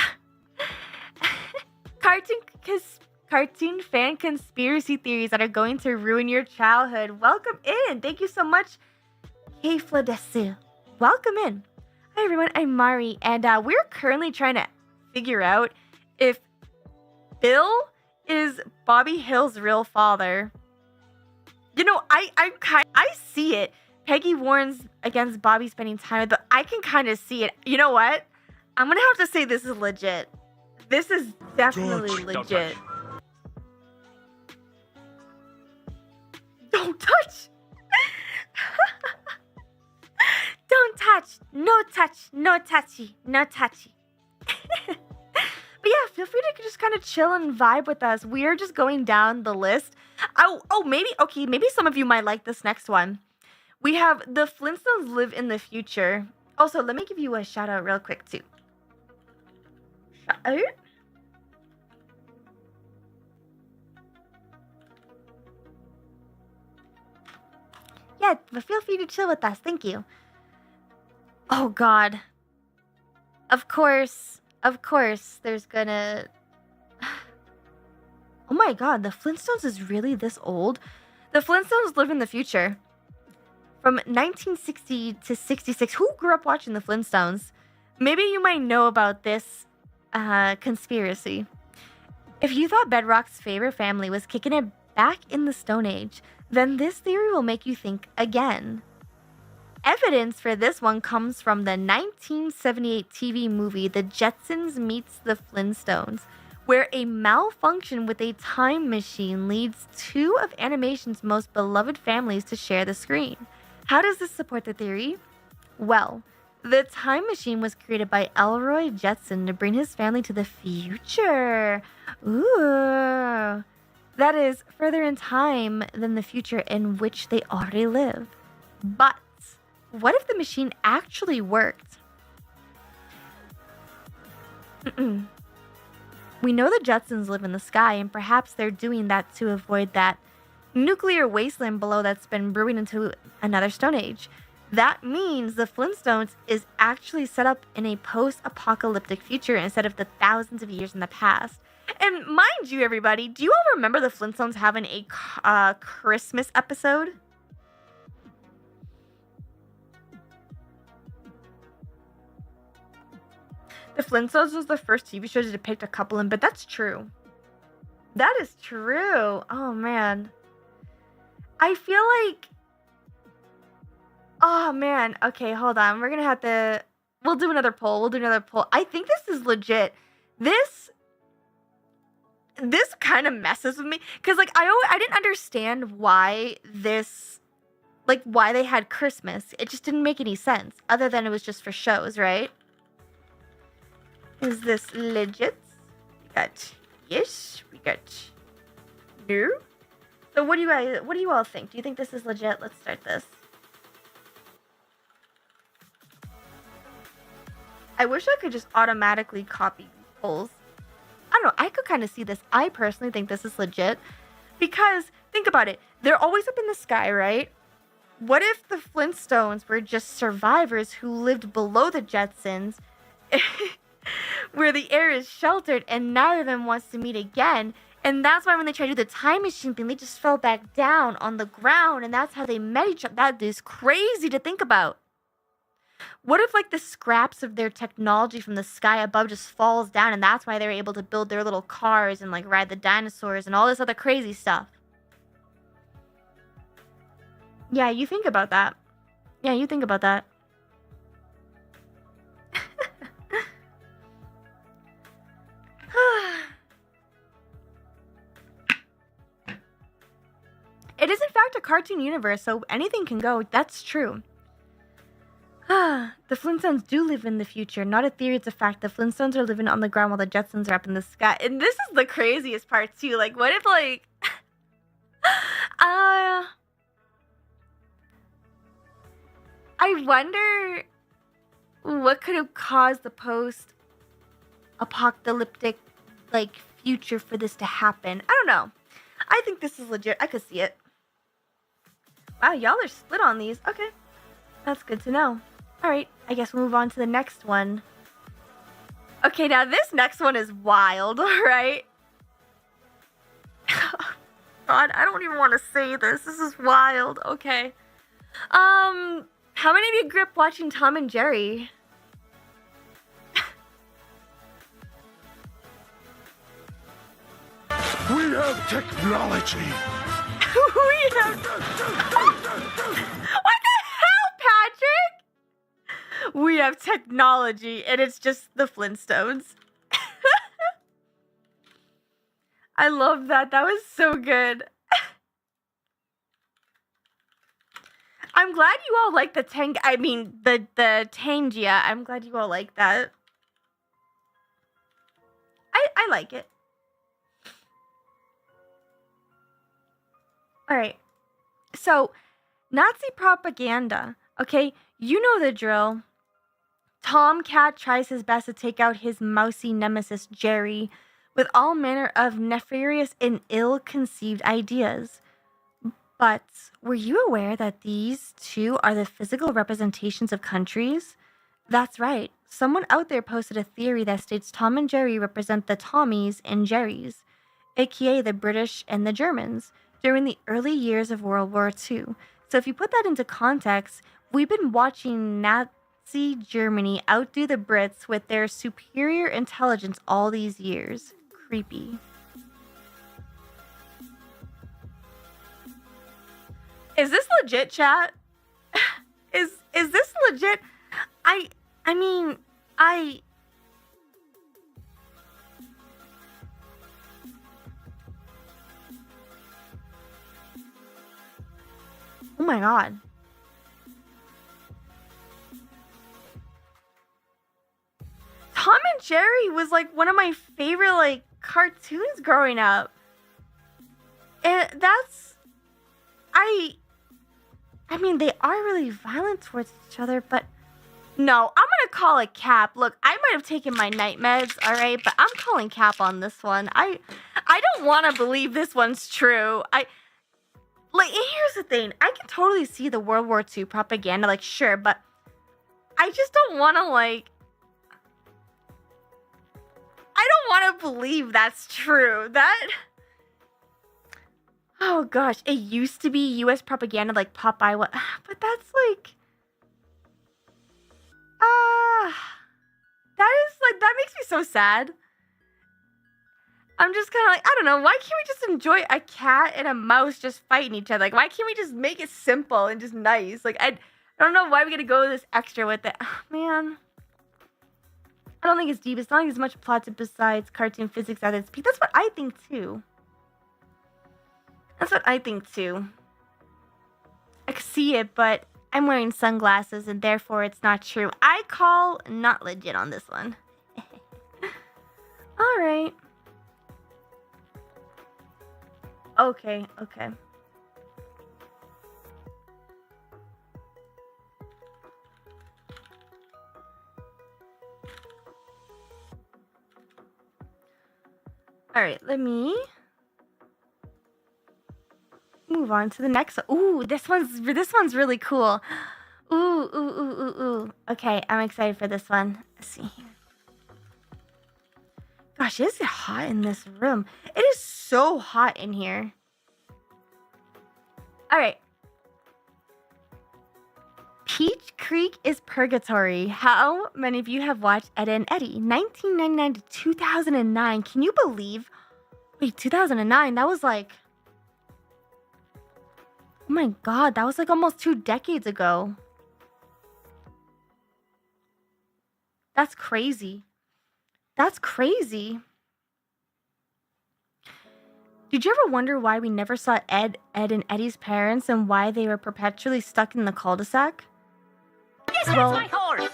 cartoon fan conspiracy theories that are going to ruin your childhood. Welcome in. Thank you so much, Keifla Desu. Welcome in. Hi, everyone. I'm Mari, and we're currently trying to figure out if Bill is Bobby Hill's real father. You know, I see it. Peggy warns against Bobby spending time with, but I can kind of see it. You know what? I'm gonna have to say this is legit. This is definitely legit. Don't touch. Don't touch. No touch. No touchy. No touchy. But yeah, feel free to just kind of chill and vibe with us. We are just going down the list. Maybe some of you might like this next one. We have the Flintstones live in the future. Also, let me give you a shout out real quick too. Shout out. Yeah, but feel free to chill with us. Thank you. Oh God. Of course, there's gonna... Oh my God, the Flintstones is really this old? The Flintstones live in the future. From 1960 to 66. Who grew up watching the Flintstones? Maybe you might know about this conspiracy. If you thought Bedrock's favorite family was kicking it back in the Stone Age, then this theory will make you think again. Evidence for this one comes from the 1978 TV movie The Jetsons Meets the Flintstones, where a malfunction with a time machine leads two of animation's most beloved families to share the screen. How does this support the theory? Well, the time machine was created by Elroy Jetson to bring his family to the future. Ooh. That is further in time than the future in which they already live. But what if the machine actually worked? We know the Jetsons live in the sky, and perhaps they're doing that to avoid that nuclear wasteland below that's been brewing into another Stone Age. That means the Flintstones is actually set up in a post-apocalyptic future instead of the thousands of years in the past. And mind you, everybody, do you all remember the Flintstones having a Christmas episode? The Flintstones was the first TV show to depict a couple, but that's true. That is true. Oh, man. I feel like... Oh, man. Okay, hold on. We're going to have to... We'll do another poll. I think this is legit. This kind of messes with me. Because, like, I didn't understand why this... Like, why they had Christmas. It just didn't make any sense. Other than it was just for shows, right? Is this legit? We got yes. We got no. So what do you all think? Do you think this is legit? Let's start this. I wish I could just automatically copy polls. I don't know. I could kind of see this. I personally think this is legit because think about it. They're always up in the sky, right? What if the Flintstones were just survivors who lived below the Jetsons? Where the air is sheltered and neither of them wants to meet again. And that's why when they try to do the time machine thing, they just fell back down on the ground. And that's how they met each other. That is crazy to think about. What if, like, the scraps of their technology from the sky above just falls down and that's why they're able to build their little cars and, like, ride the dinosaurs and all this other crazy stuff? Yeah, you think about that. It is in fact a cartoon universe, so anything can go. That's true. The Flintstones do live in the future. Not a theory, it's a fact. The Flintstones are living on the ground while the Jetsons are up in the sky. And this is the craziest part too. Like, what if, like... I wonder what could have caused the post-apocalyptic, like, future for this to happen. I don't know. I think this is legit. I could see it. Wow, y'all are split on these. Okay. That's good to know. Alright, I guess we'll move on to the next one. Okay, now this next one is wild, right? God, I don't even want to say this. This is wild. Okay. How many of you grew up watching Tom and Jerry? We have technology. What the hell, Patrick? We have technology, and it's just the Flintstones. I love that. That was so good. I'm glad you all like the Tangia. I'm glad you all like that. I like it. All right. So, Nazi propaganda. Okay, you know the drill. Tomcat tries his best to take out his mousy nemesis Jerry with all manner of nefarious and ill-conceived ideas. But were you aware that these two are the physical representations of countries? That's right. Someone out there posted a theory that states Tom and Jerry represent the Tommies and Jerrys, aka the British and the Germans, during the early years of World War II. So if you put that into context, we've been watching Nazi Germany outdo the Brits with their superior intelligence all these years. Creepy. Is this legit, chat? Is this legit? I mean, oh my god. Tom and Jerry was like one of my favorite like cartoons growing up. And that's I mean, they are really violent towards each other, but no, I'm gonna call it cap. Look, I might have taken my night meds, all right, but I'm calling cap on this one. I don't want to believe this one's true. Like, here's the thing. I can totally see the World War II propaganda, like, sure, but I just don't want to, like, I don't want to believe that's true. Oh gosh, it used to be U.S. propaganda like Popeye, but that's like, that makes me so sad. I'm just kind of like, I don't know, why can't we just enjoy a cat and a mouse just fighting each other? Like, why can't we just make it simple and just nice? Like, I don't know why we gotta go this extra with it. Oh, man. I don't think it's deep. It's not like as much plot to besides cartoon physics at its peak. That's what I think too. That's what I think too. I can see it, but I'm wearing sunglasses and therefore it's not true. I call not legit on this one. Alright. Okay. Alright, let me move on to the next one. Ooh, this one's really cool. Ooh. Okay, I'm excited for this one. Let's see here. Gosh, is it hot in this room? It is so hot in here. All right. Peach Creek is Purgatory. How many of you have watched Ed and Eddie? 1999 to 2009. Can you believe? Wait, 2009? That was like... Oh my god, that was like almost 2 decades ago. That's crazy. That's crazy. Did you ever wonder why we never saw Ed and Eddie's parents and why they were perpetually stuck in the cul-de-sac? Yes, well, that's my horse!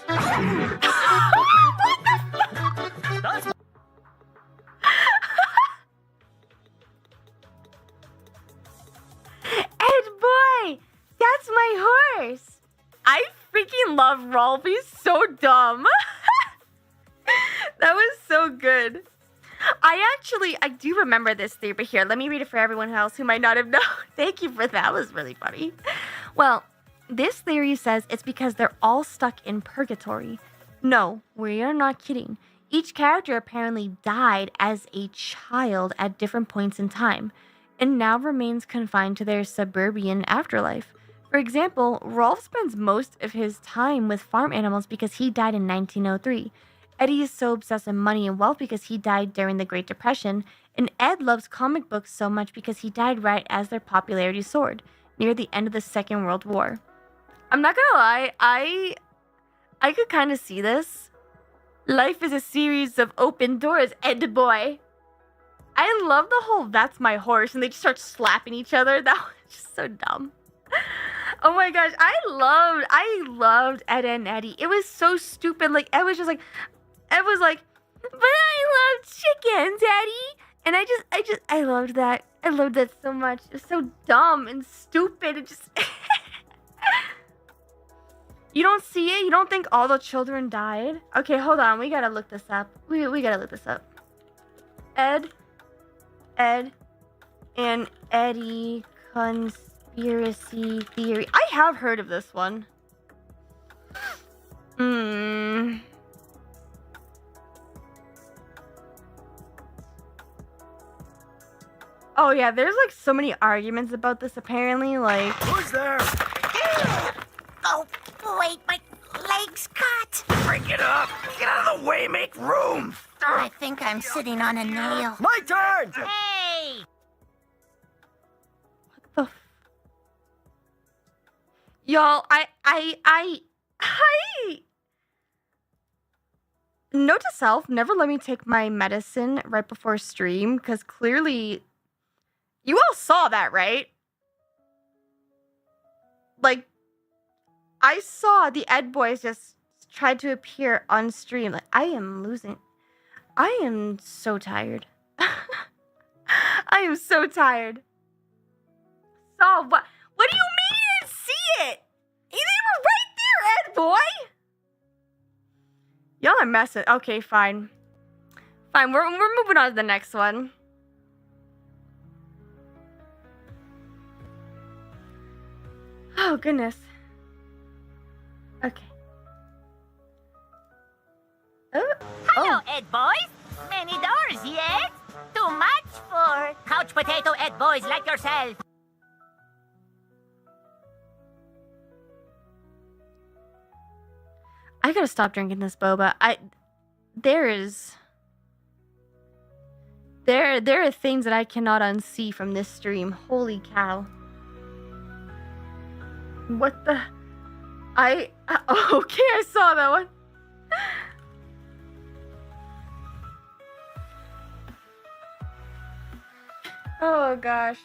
Ed boy! That's my horse! I freaking love Rolf. He's so dumb. That was so good. I do remember this theory, but here, let me read it for everyone else who might not have known. Thank you for that. That was really funny. Well, this theory says it's because they're all stuck in purgatory. No, we are not kidding. Each character apparently died as a child at different points in time, and now remains confined to their suburban afterlife. For example, Rolf spends most of his time with farm animals because he died in 1903. Eddie is so obsessed with money and wealth because he died during the Great Depression, and Ed loves comic books so much because he died right as their popularity soared, near the end of the Second World War. I'm not gonna lie, I could kind of see this. Life is a series of open doors, Ed boy. I love the whole "that's my horse" and they just start slapping each other. That was just so dumb. Oh my gosh, I loved Ed and Eddie. It was so stupid. Like Ed was like, but I love chickens, Eddie. And I loved that. I loved that so much. It was so dumb and stupid. It just You don't see it? You don't think all the children died? Okay, hold on. We gotta look this up. We gotta look this up. Ed, and Eddie conspiracy theory. I have heard of this one. Oh yeah, there's like so many arguments about this apparently, like... Who's there? Oh, wait, my leg's cut. Break it up! Get out of the way, make room! I think I'm sitting on a nail. My turn! Hey! Y'all, note to self, never let me take my medicine right before stream, because clearly, you all saw that, right? Like, I saw the Ed boys just tried to appear on stream. Like, I am so tired. I am so tired. So, what do you mean you didn't see it? They were right there, Ed boy! Y'all are messing. Okay, fine. Fine, we're moving on to the next one. Oh, goodness. Okay. Hello, Ed boys. Many doors, yes? Too much for couch potato Ed boys like yourself. I gotta stop drinking this boba. There are things that I cannot unsee from this stream. Holy cow. What the... okay, I saw that one. Oh gosh.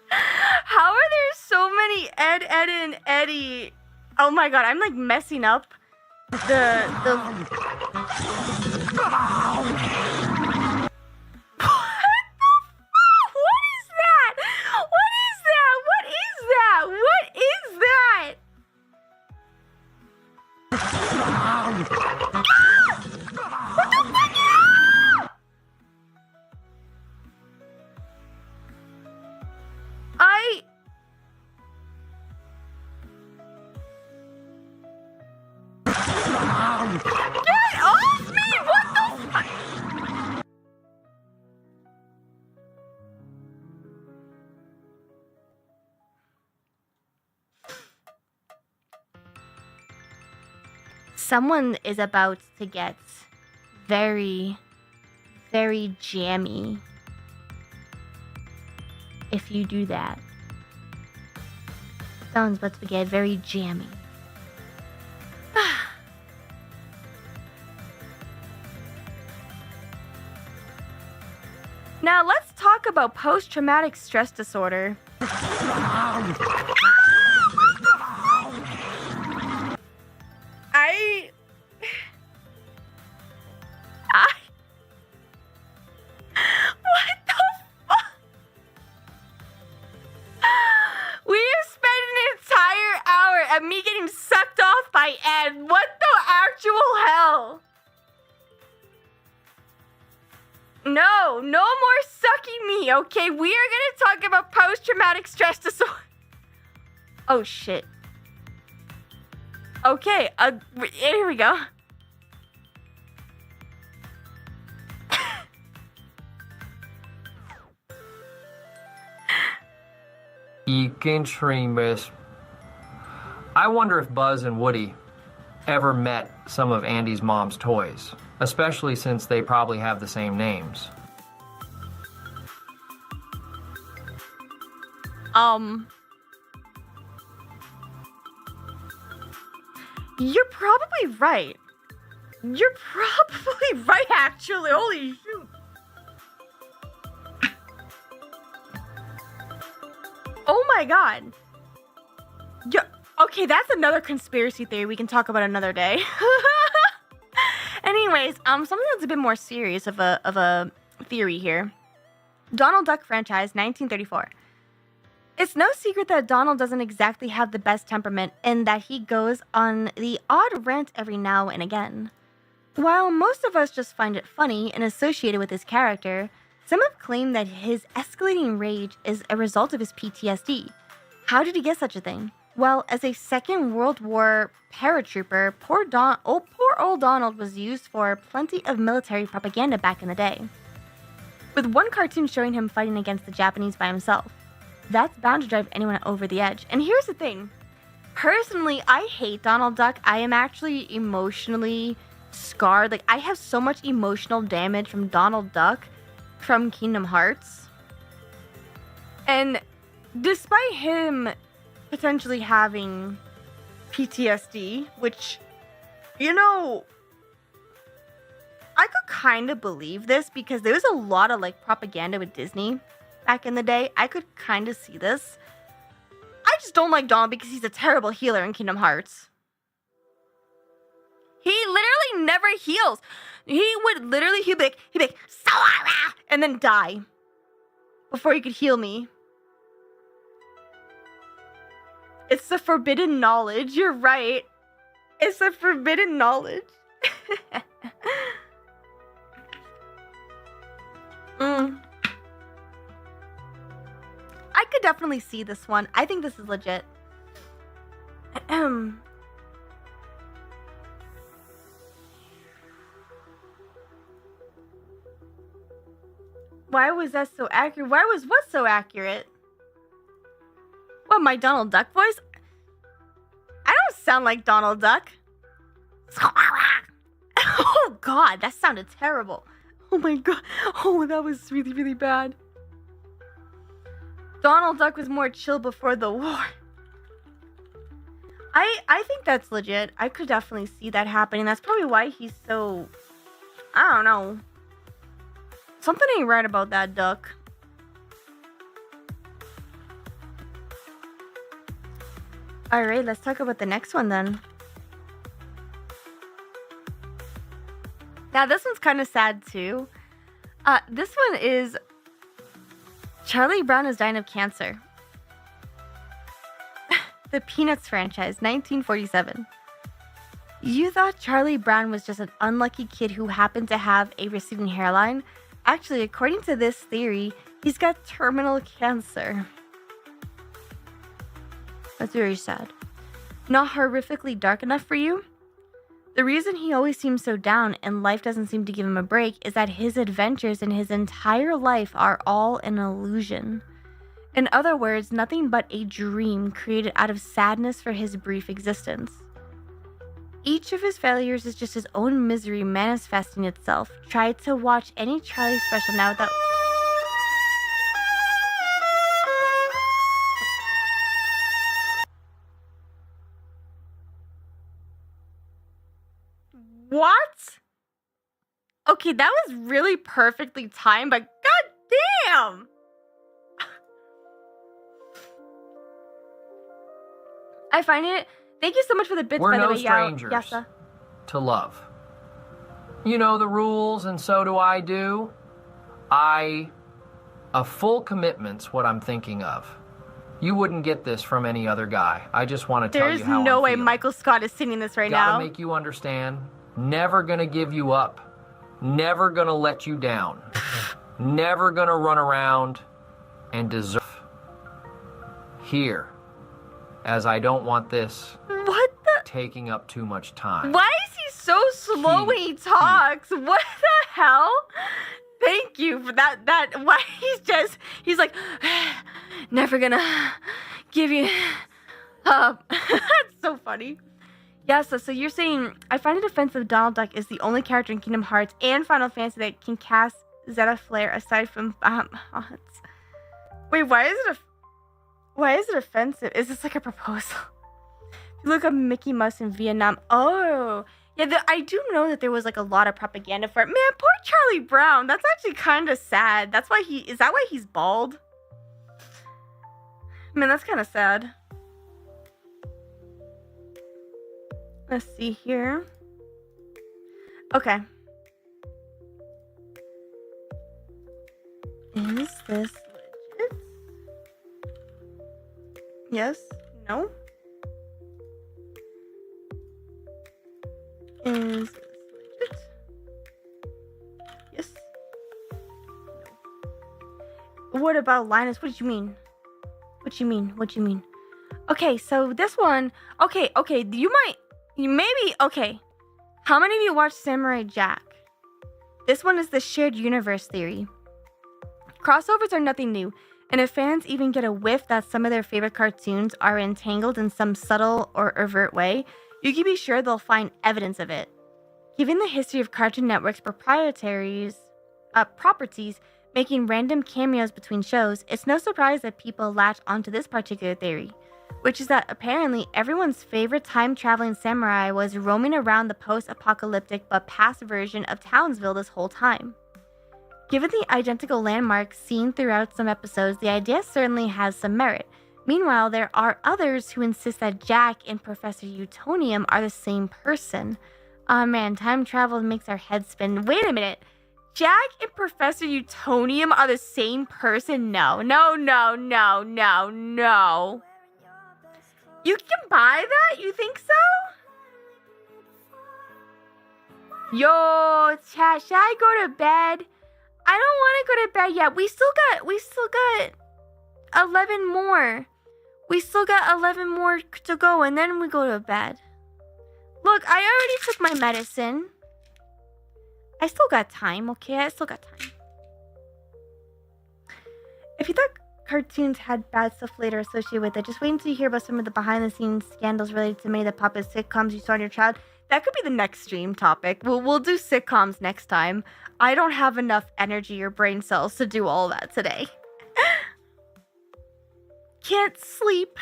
How are there so many Ed, and Eddie? Oh my god, I'm like messing up the What is that? What is that? What is that? What is that? What the fuck? Get off me! What the fuck? Someone is about to get very, very jammy if you do that. Someone's about to get very jammy. Now let's talk about post-traumatic stress disorder. What the fuck? We have spent an entire and me getting sucked off by Ed. What the actual hell? No more sucking me, okay? We are gonna talk about post-traumatic stress disorder. Oh, shit. Okay, here we go. I wonder if Buzz and Woody ever met some of Andy's mom's toys, especially since they probably have the same names. You're probably right. You're probably right, actually. Holy shoot. Oh my god. Yeah, okay, that's another conspiracy theory we can talk about another day. Anyways, something that's a bit more serious of a theory here. Donald Duck franchise, 1934. It's no secret that Donald doesn't exactly have the best temperament and that he goes on the odd rant every now and again. While most of us just find it funny and associate it with his character, some have claimed that his escalating rage is a result of his PTSD. How did he get such a thing? Well, as a Second World War paratrooper, poor old Donald was used for plenty of military propaganda back in the day, with one cartoon showing him fighting against the Japanese by himself. That's bound to drive anyone over the edge. And here's the thing. Personally, I hate Donald Duck. I am actually emotionally scarred. Like, I have so much emotional damage from Donald Duck from Kingdom Hearts. And despite him potentially having PTSD, which, you know, I could kind of believe this because there was a lot of, like, propaganda with Disney back in the day. I could kind of see this. I just don't like Donald because he's a terrible healer in Kingdom Hearts. He literally never heals. He'd be like, Sawara, and then die before he could heal me. It's the forbidden knowledge. You're right. It's the forbidden knowledge. I could definitely see this one. I think this is legit. Why was that so accurate? Why was what so accurate? What, my Donald Duck voice? I don't sound like Donald Duck. Oh god, that sounded terrible. Oh my god. Oh, that was really, really bad. Donald Duck was more chill before the war. I think that's legit. I could definitely see that happening. That's probably why he's so... I don't know. Something ain't right about that duck. Alright, let's talk about the next one then. Now, this one's kind of sad too. This one is... Charlie Brown is dying of cancer. The Peanuts franchise, 1947. You thought Charlie Brown was just an unlucky kid who happened to have a receding hairline? Actually, according to this theory, he's got terminal cancer. That's very sad. Not horrifically dark enough for you? The reason he always seems so down and life doesn't seem to give him a break is that his adventures in his entire life are all an illusion. In other words, nothing but a dream created out of sadness for his brief existence. Each of his failures is just his own misery manifesting itself. Try to watch any Charlie special now without... What? Okay, that was really perfectly timed, but goddamn! I find it... Thank you so much for the bits, We're by the no way. strangers Yasa. to love. You know the rules, and so do I do. A full commitment's what I'm thinking of. You wouldn't get this from any other guy. I just want to tell There's you how no I'm way feeling. Michael Scott is singing this right Gotta now. make you understand. Never gonna give you up. Never gonna let you down. Never gonna run around and desert. Here, as I don't want this What the? taking up too much time. Why is he so slow when he talks? What the hell? Thank you for that. Why he's like, never gonna give you up. That's so funny. Yeah, so you're saying, I find it offensive Donald Duck is the only character in Kingdom Hearts and Final Fantasy that can cast Zeta Flare aside from Bahamut. Wait, why is it offensive? Is this like a proposal? If you look up Mickey Mouse in Vietnam. Oh, yeah, I do know that there was like a lot of propaganda for it. Man, poor Charlie Brown. That's actually kind of sad. That's why is that why he's bald? Man, that's kind of sad. Let's see here. Okay. Is this legit? Yes? No? Is this legit? Yes? No. What about Linus? What did you mean? What you mean? Okay, so this one, okay, okay. How many of you watched Samurai Jack? This one is the shared universe theory. Crossovers are nothing new, and if fans even get a whiff that some of their favorite cartoons are entangled in some subtle or overt way, you can be sure they'll find evidence of it. Given the history of Cartoon Network's proprietary properties making random cameos between shows, it's no surprise that people latch onto this particular theory, which is that apparently everyone's favorite time-traveling samurai was roaming around the post-apocalyptic but past version of Townsville this whole time. Given the identical landmarks seen throughout some episodes, the idea certainly has some merit. Meanwhile, there are others who insist that Jack and Professor Utonium are the same person. Oh man, time travel makes our heads spin. Wait a minute. Jack and Professor Utonium are the same person? No. You can buy that? You think so? Yo, chat, should I go to bed? I don't want to go to bed yet. We still got 11 more. We still got 11 more to go, and then we go to bed. Look, I already took my medicine. I still got time, okay? I still got time. If you thought cartoons had bad stuff later associated with it, just wait until you hear about some of the behind-the-scenes scandals related to many of the puppet sitcoms you saw in your child. That could be the next stream topic. We'll do sitcoms next time. I don't have enough energy or brain cells to do all that today. Can't sleep.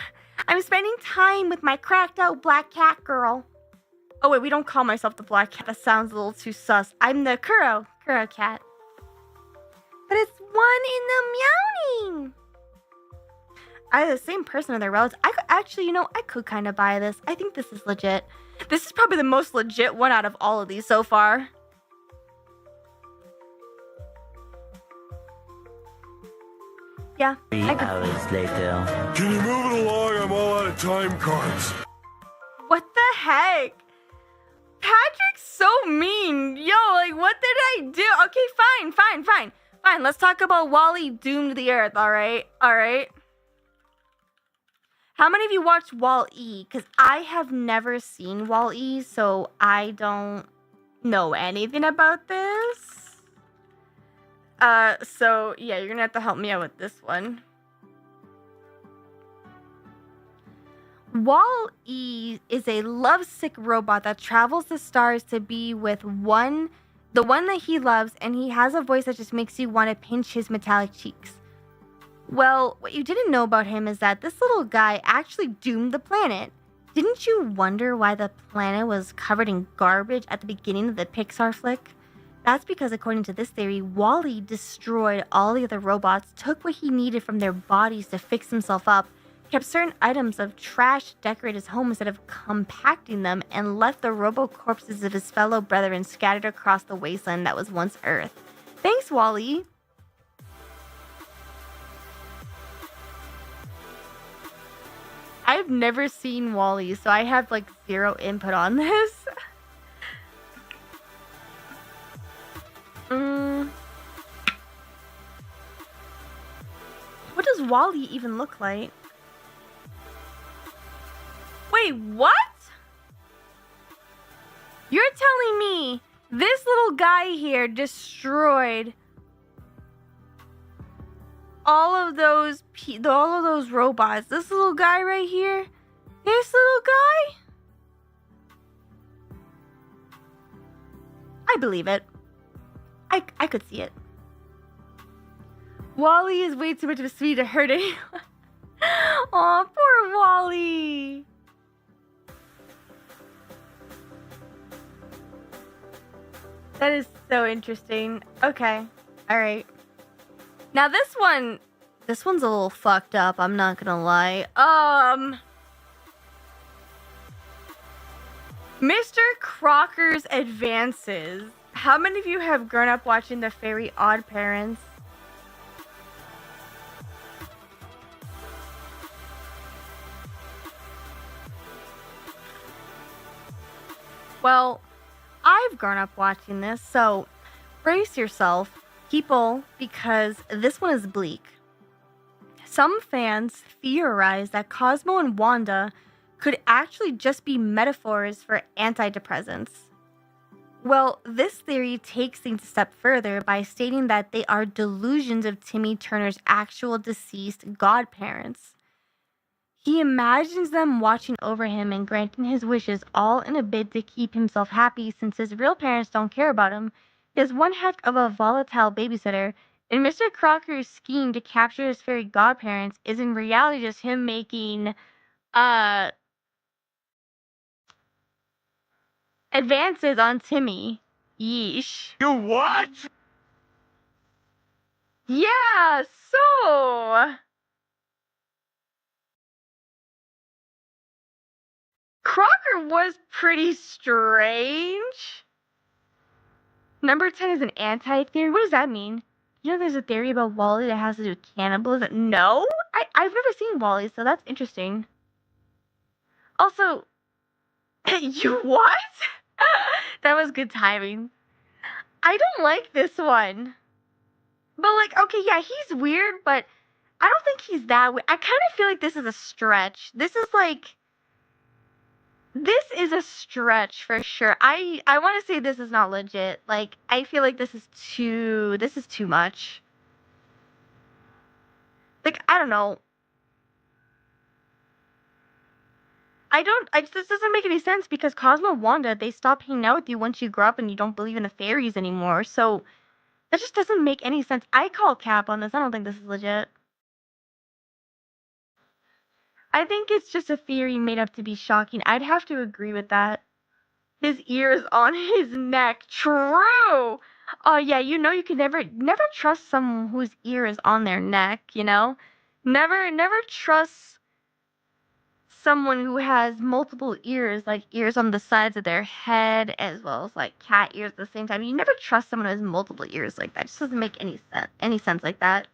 I'm spending time with my cracked out black cat girl. Oh wait, we don't call myself the black cat. That sounds a little too sus. I'm the Kuro cat. But it's one in the meowing. I the same person or their relatives. I could actually, I could kind of buy this. I think this is legit. This is probably the most legit one out of all of these so far. Yeah. 3 hours later. Can you move it along? I'm all out of time cards. What the heck? Patrick's so mean. Yo, like, what did I do? Okay, fine. Let's talk about Wall-E doomed the earth, alright? How many of you watched Wall-E? Because I have never seen Wall-E, so I don't know anything about this. So, yeah, you're gonna have to help me out with this one. Wall-E is a lovesick robot that travels the stars to be with the one that he loves, and he has a voice that just makes you want to pinch his metallic cheeks. Well, what you didn't know about him is that this little guy actually doomed the planet. Didn't you wonder why the planet was covered in garbage at the beginning of the Pixar flick? That's because, according to this theory, Wall-E destroyed all the other robots, took what he needed from their bodies to fix himself up, kept certain items of trash to decorate his home instead of compacting them, and left the robo-corpses of his fellow brethren scattered across the wasteland that was once Earth. Thanks, Wall-E! I've never seen WALL-E, so I have like zero input on this. What does WALL-E even look like? Wait, what? You're telling me this little guy here destroyed all of those robots. This little guy right here. This little guy. I believe it. I could see it. WALL-E is way too much of a sweetie to hurt anyone. Aw, poor WALL-E. That is so interesting. Okay. Alright. Now this one's a little fucked up, I'm not gonna lie. Mr. Crocker's Advances. How many of you have grown up watching the Very Odd Parents? Well, I've grown up watching this, so brace yourself, people, because this one is bleak. Some fans theorize that Cosmo and Wanda could actually just be metaphors for antidepressants. Well, this theory takes things a step further by stating that they are delusions of Timmy Turner's actual deceased godparents. He imagines them watching over him and granting his wishes, all in a bid to keep himself happy since his real parents don't care about him. He is one heck of a volatile babysitter, and Mr. Crocker's scheme to capture his fairy godparents is in reality just him making, advances on Timmy. Yeesh. You what? Yeah, so... Crocker was pretty strange. Number 10 is an anti-theory. What does that mean? You know there's a theory about WALL-E that has to do with cannibalism? No? I've never seen WALL-E, so that's interesting. Also, you what? That was good timing. I don't like this one. But like, okay, yeah, he's weird, but I don't think he's that weird. I kind of feel like this is a stretch. This is a stretch for sure. I want to say this is not legit. Like, I feel like this is too much. Like, I don't know. This doesn't make any sense because Cosmo and Wanda, they stop hanging out with you once you grow up and you don't believe in the fairies anymore. So, that just doesn't make any sense. I call cap on this. I don't think this is legit. I think it's just a theory made up to be shocking. I'd have to agree with that. His ears on his neck. True! Oh yeah, you know you can never trust someone whose ear is on their neck, you know? Never trust someone who has multiple ears, like ears on the sides of their head, as well as like cat ears at the same time. You never trust someone who has multiple ears like that. It just doesn't make any sense like that.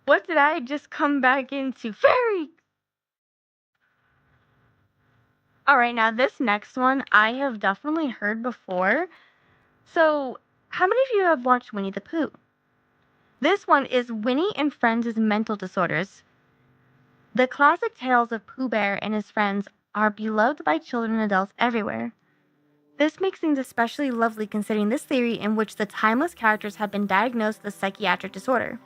What did I just come back into? Fairy! Alright, now this next one I have definitely heard before. So, how many of you have watched Winnie the Pooh? This one is Winnie and Friends' Mental Disorders. The classic tales of Pooh Bear and his friends are beloved by children and adults everywhere. This makes things especially lovely considering this theory in which the timeless characters have been diagnosed with a psychiatric disorder.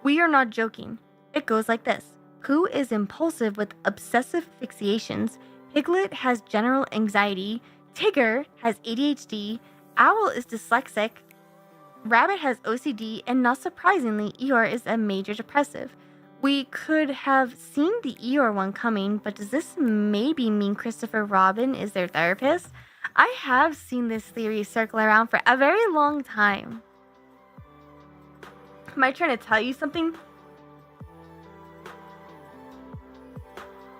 We are not joking. It goes like this. Pooh is impulsive with obsessive fixations. Piglet has general anxiety. Tigger has ADHD. Owl is dyslexic. Rabbit has OCD. And not surprisingly, Eeyore is a major depressive. We could have seen the Eeyore one coming, but does this maybe mean Christopher Robin is their therapist? I have seen this theory circle around for a very long time. Am I trying to tell you something?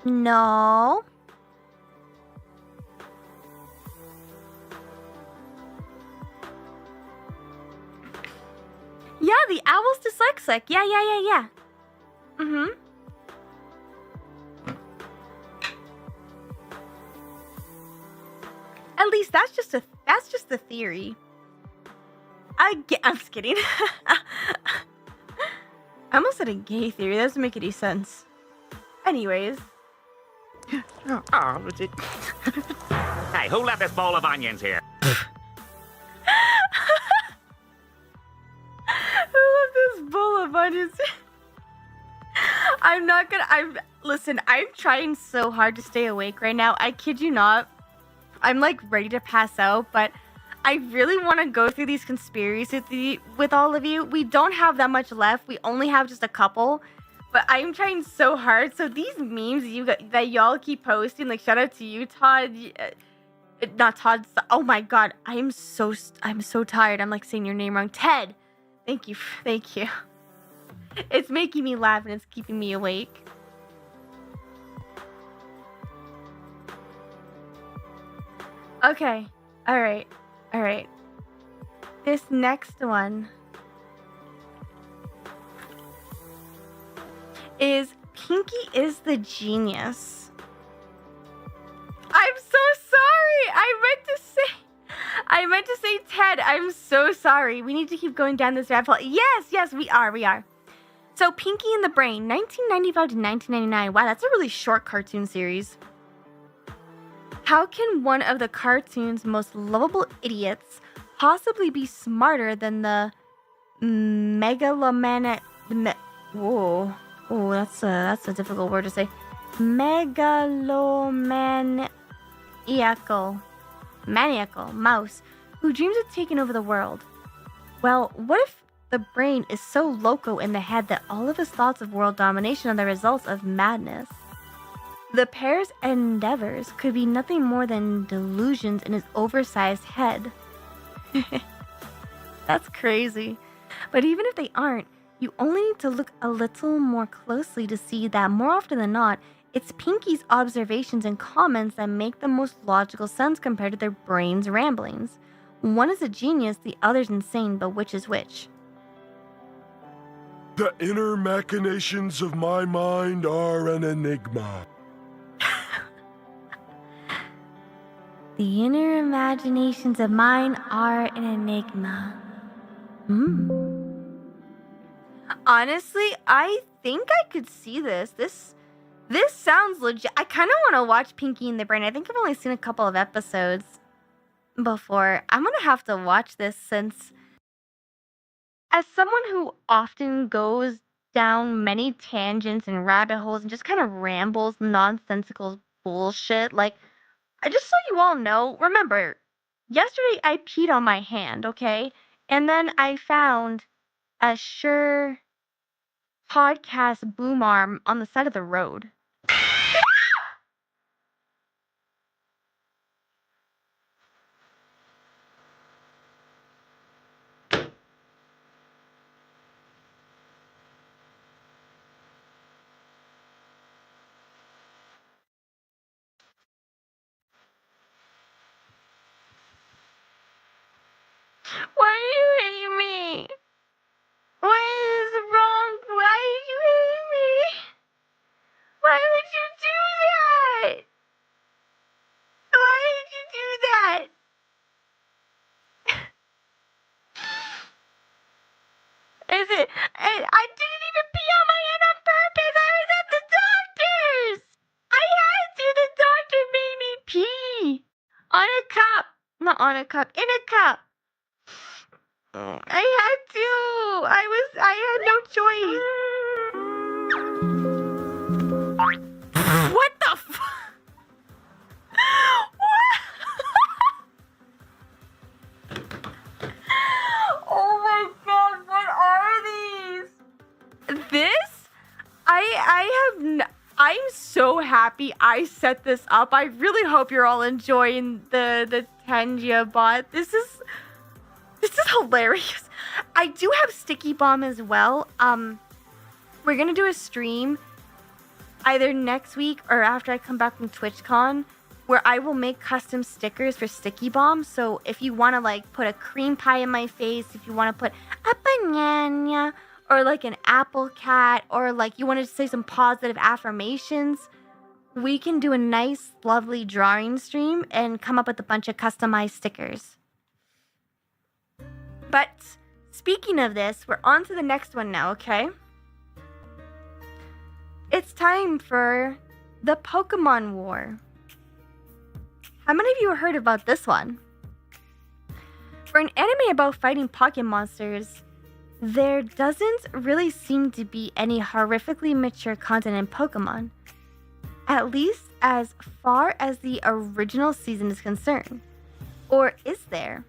No. Yeah, the owl's dyslexic. Yeah. Mm-hmm. At least that's just the theory. I'm just kidding. I almost said a gay theory. That doesn't make any sense. Anyways. Oh, hey, who left this bowl of onions here? Who left this bowl of onions? Listen, I'm trying so hard to stay awake right now. I kid you not. I'm like ready to pass out, but I really want to go through these conspiracies with all of you. We don't have that much left. We only have just a couple, but I'm trying so hard. So these memes that y'all keep posting, like shout out to you, Todd. Not Todd. Oh my God, I'm so tired. I'm like saying your name wrong. Ted. Thank you. It's making me laugh and it's keeping me awake. Okay. All right. This next one is Pinky is the genius. I'm so sorry. I meant to say Ted. I'm so sorry. We need to keep going down this rabbit hole. Yes, we are. So Pinky and the Brain, 1995 to 1999. Wow, that's a really short cartoon series. How can one of the cartoon's most lovable idiots possibly be smarter than the megalomaniac? Whoa, that's a difficult word to say. Maniacal mouse who dreams of taking over the world. Well, what if the brain is so loco in the head that all of his thoughts of world domination are the results of madness? The pair's endeavors could be nothing more than delusions in his oversized head. That's crazy. But even if they aren't, you only need to look a little more closely to see that more often than not, it's Pinky's observations and comments that make the most logical sense compared to their brain's ramblings. One is a genius, the other's insane, but which is which? The inner machinations of my mind are an enigma. The inner imaginations of mine are an enigma. Honestly, I think I could see this. This sounds legit. I kind of want to watch Pinky and the Brain. I think I've only seen a couple of episodes before. I'm going to have to watch this since, as someone who often goes down many tangents and rabbit holes and just kind of rambles nonsensical bullshit, like, I just so you all know, remember, yesterday I peed on my hand, okay? And then I found a Shure podcast boom arm on the side of the road. Why are you hitting me? What is wrong? Why are you hitting me? Why would you do that? Why did you do that? I didn't even pee on my hand on purpose. I was at the doctor's. I had to. The doctor made me pee on a cup. Not on a cup. In a cup. I had to. I had no choice. What the Oh my God, what are these? I'm so happy I set this up. I really hope you're all enjoying the Tengia bot. This is hilarious. I do have Sticky Bomb as well. We're gonna do a stream either next week or after I come back from TwitchCon where I will make custom stickers for Sticky Bomb. So if you want to like put a cream pie in my face, if you want to put a banana or like an apple cat, or like you want to say some positive affirmations, we can do a nice, lovely drawing stream and come up with a bunch of customized stickers. But speaking of this, we're on to the next one now, okay? It's time for the Pokemon War. How many of you have heard about this one? For an anime about fighting Pocket monsters, there doesn't really seem to be any horrifically mature content in Pokemon, at least as far as the original season is concerned. Or is there?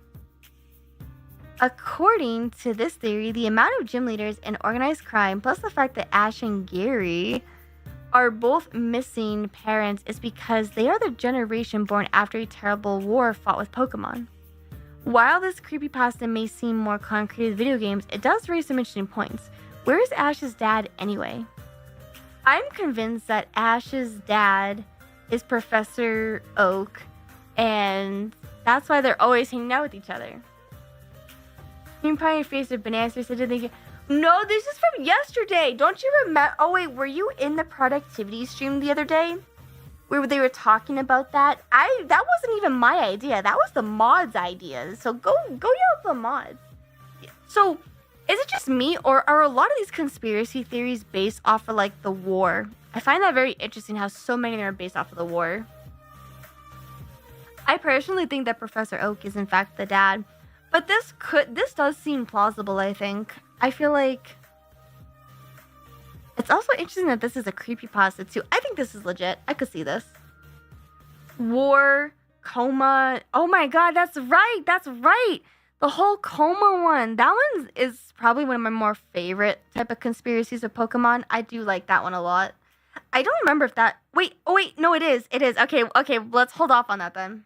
According to this theory, the amount of gym leaders and organized crime, plus the fact that Ash and Gary are both missing parents, is because they are the generation born after a terrible war fought with Pokemon. While this creepypasta may seem more concrete with video games, it does raise some interesting points. Where is Ash's dad anyway? I'm convinced that Ash's dad is Professor Oak, and that's why they're always hanging out with each other. You probably faced a banana said they no, this is from yesterday. Don't you remember? Oh wait, were you in the productivity stream the other day where they were talking about that? That wasn't even my idea. That was the mods' idea. So go yell at the mods. So is it just me, or are a lot of these conspiracy theories based off of like the war? I find that very interesting how so many of them are based off of the war. I personally think that Professor Oak is in fact the dad, but this does seem plausible, I think. I feel like it's also interesting that this is a creepypasta too. I think this is legit. I could see this. War, coma. Oh my god, that's right. That's right. The whole coma one. That one is probably one of my more favorite type of conspiracies of Pokemon. I do like that one a lot. I don't remember if that... Wait, no, it is. It is. Okay, let's hold off on that then.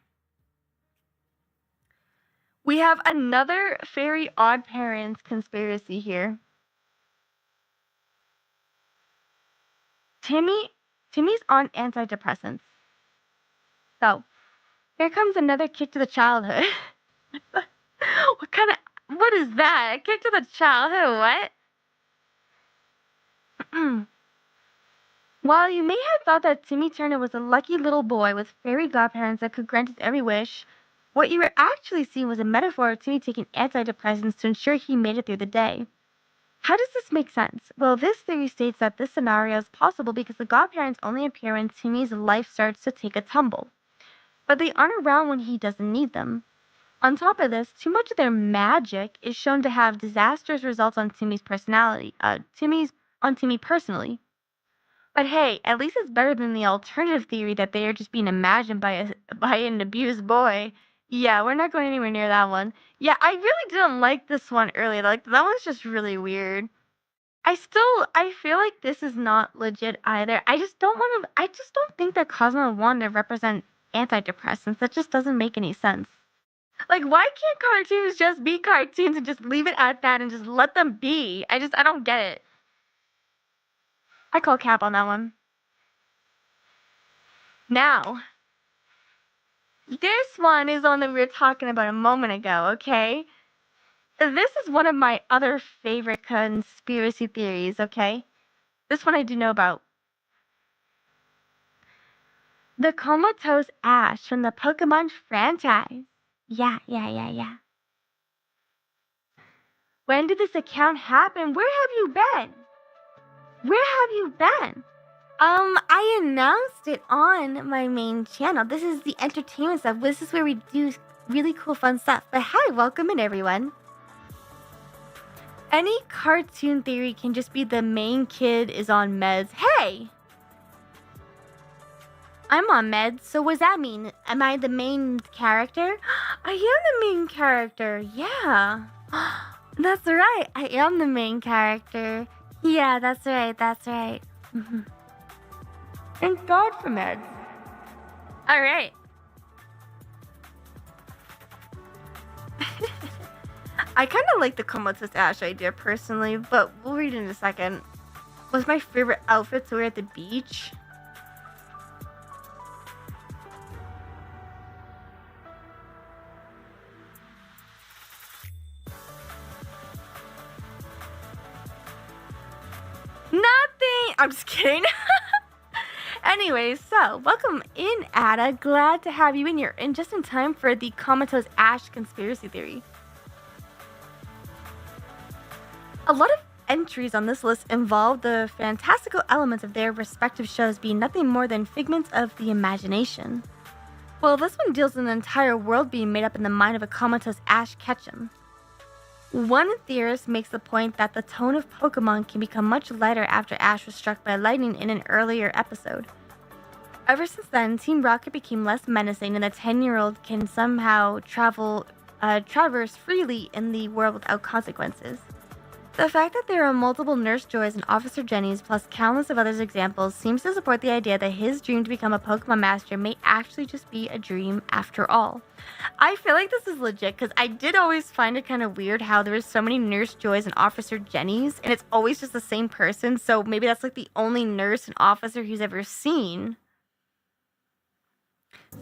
We have another Fairy Odd Parents conspiracy here. Timmy's on antidepressants. So, here comes another kick to the childhood. What is that? A kick to the childhood, what? While you may have thought that Timmy Turner was a lucky little boy with fairy godparents that could grant his every wish, what you were actually seeing was a metaphor of Timmy taking antidepressants to ensure he made it through the day. How does this make sense? Well, this theory states that this scenario is possible because the godparents only appear when Timmy's life starts to take a tumble, but they aren't around when he doesn't need them. On top of this, too much of their magic is shown to have disastrous results on Timmy's personality. On Timmy personally. But hey, at least it's better than the alternative theory that they are just being imagined by an abused boy. Yeah, we're not going anywhere near that one. Yeah, I really didn't like this one earlier. Like, that one's just really weird. I feel like this is not legit either. I just don't think that Cosmo and Wanda represent antidepressants. That just doesn't make any sense. Like, why can't cartoons just be cartoons and just leave it at that and just let them be? I don't get it. I call cap on that one. Now, this one is one that we were talking about a moment ago, okay? This is one of my other favorite conspiracy theories, okay? This one I do know about. The comatose Ash from the Pokemon franchise. Yeah. When did this account happen? Where have you been? I announced it on my main channel. This is the entertainment stuff. This is where we do really cool, fun stuff. But hi, welcome in, everyone. Any cartoon theory can just be the main kid is on meds. Hey! I'm on meds, so what does that mean? Am I the main character? I am the main character, yeah. That's right, I am the main character. Yeah, that's right. Mm-hmm. Thank God for meds. All right. I kind of like the comatose Ash idea personally, but we'll read it in a second. Was my favorite outfit to wear at the beach? I'm just kidding. Anyways, so welcome in, Ada. Glad to have you in here, and just in time for the Comatose Ash conspiracy theory. A lot of entries on this list involve the fantastical elements of their respective shows being nothing more than figments of the imagination. Well, this one deals with an entire world being made up in the mind of a comatose Ash Ketchum. One theorist makes the point that the tone of Pokemon can become much lighter after Ash was struck by lightning in an earlier episode. Ever since then, Team Rocket became less menacing, and the 10-year-old can somehow traverse freely in the world without consequences. The fact that there are multiple Nurse Joys and Officer Jennys, plus countless of other examples, seems to support the idea that his dream to become a Pokemon Master may actually just be a dream after all. I feel like this is legit, because I did always find it kind of weird how there was so many Nurse Joys and Officer Jennys, and it's always just the same person, so maybe that's like the only nurse and officer he's ever seen.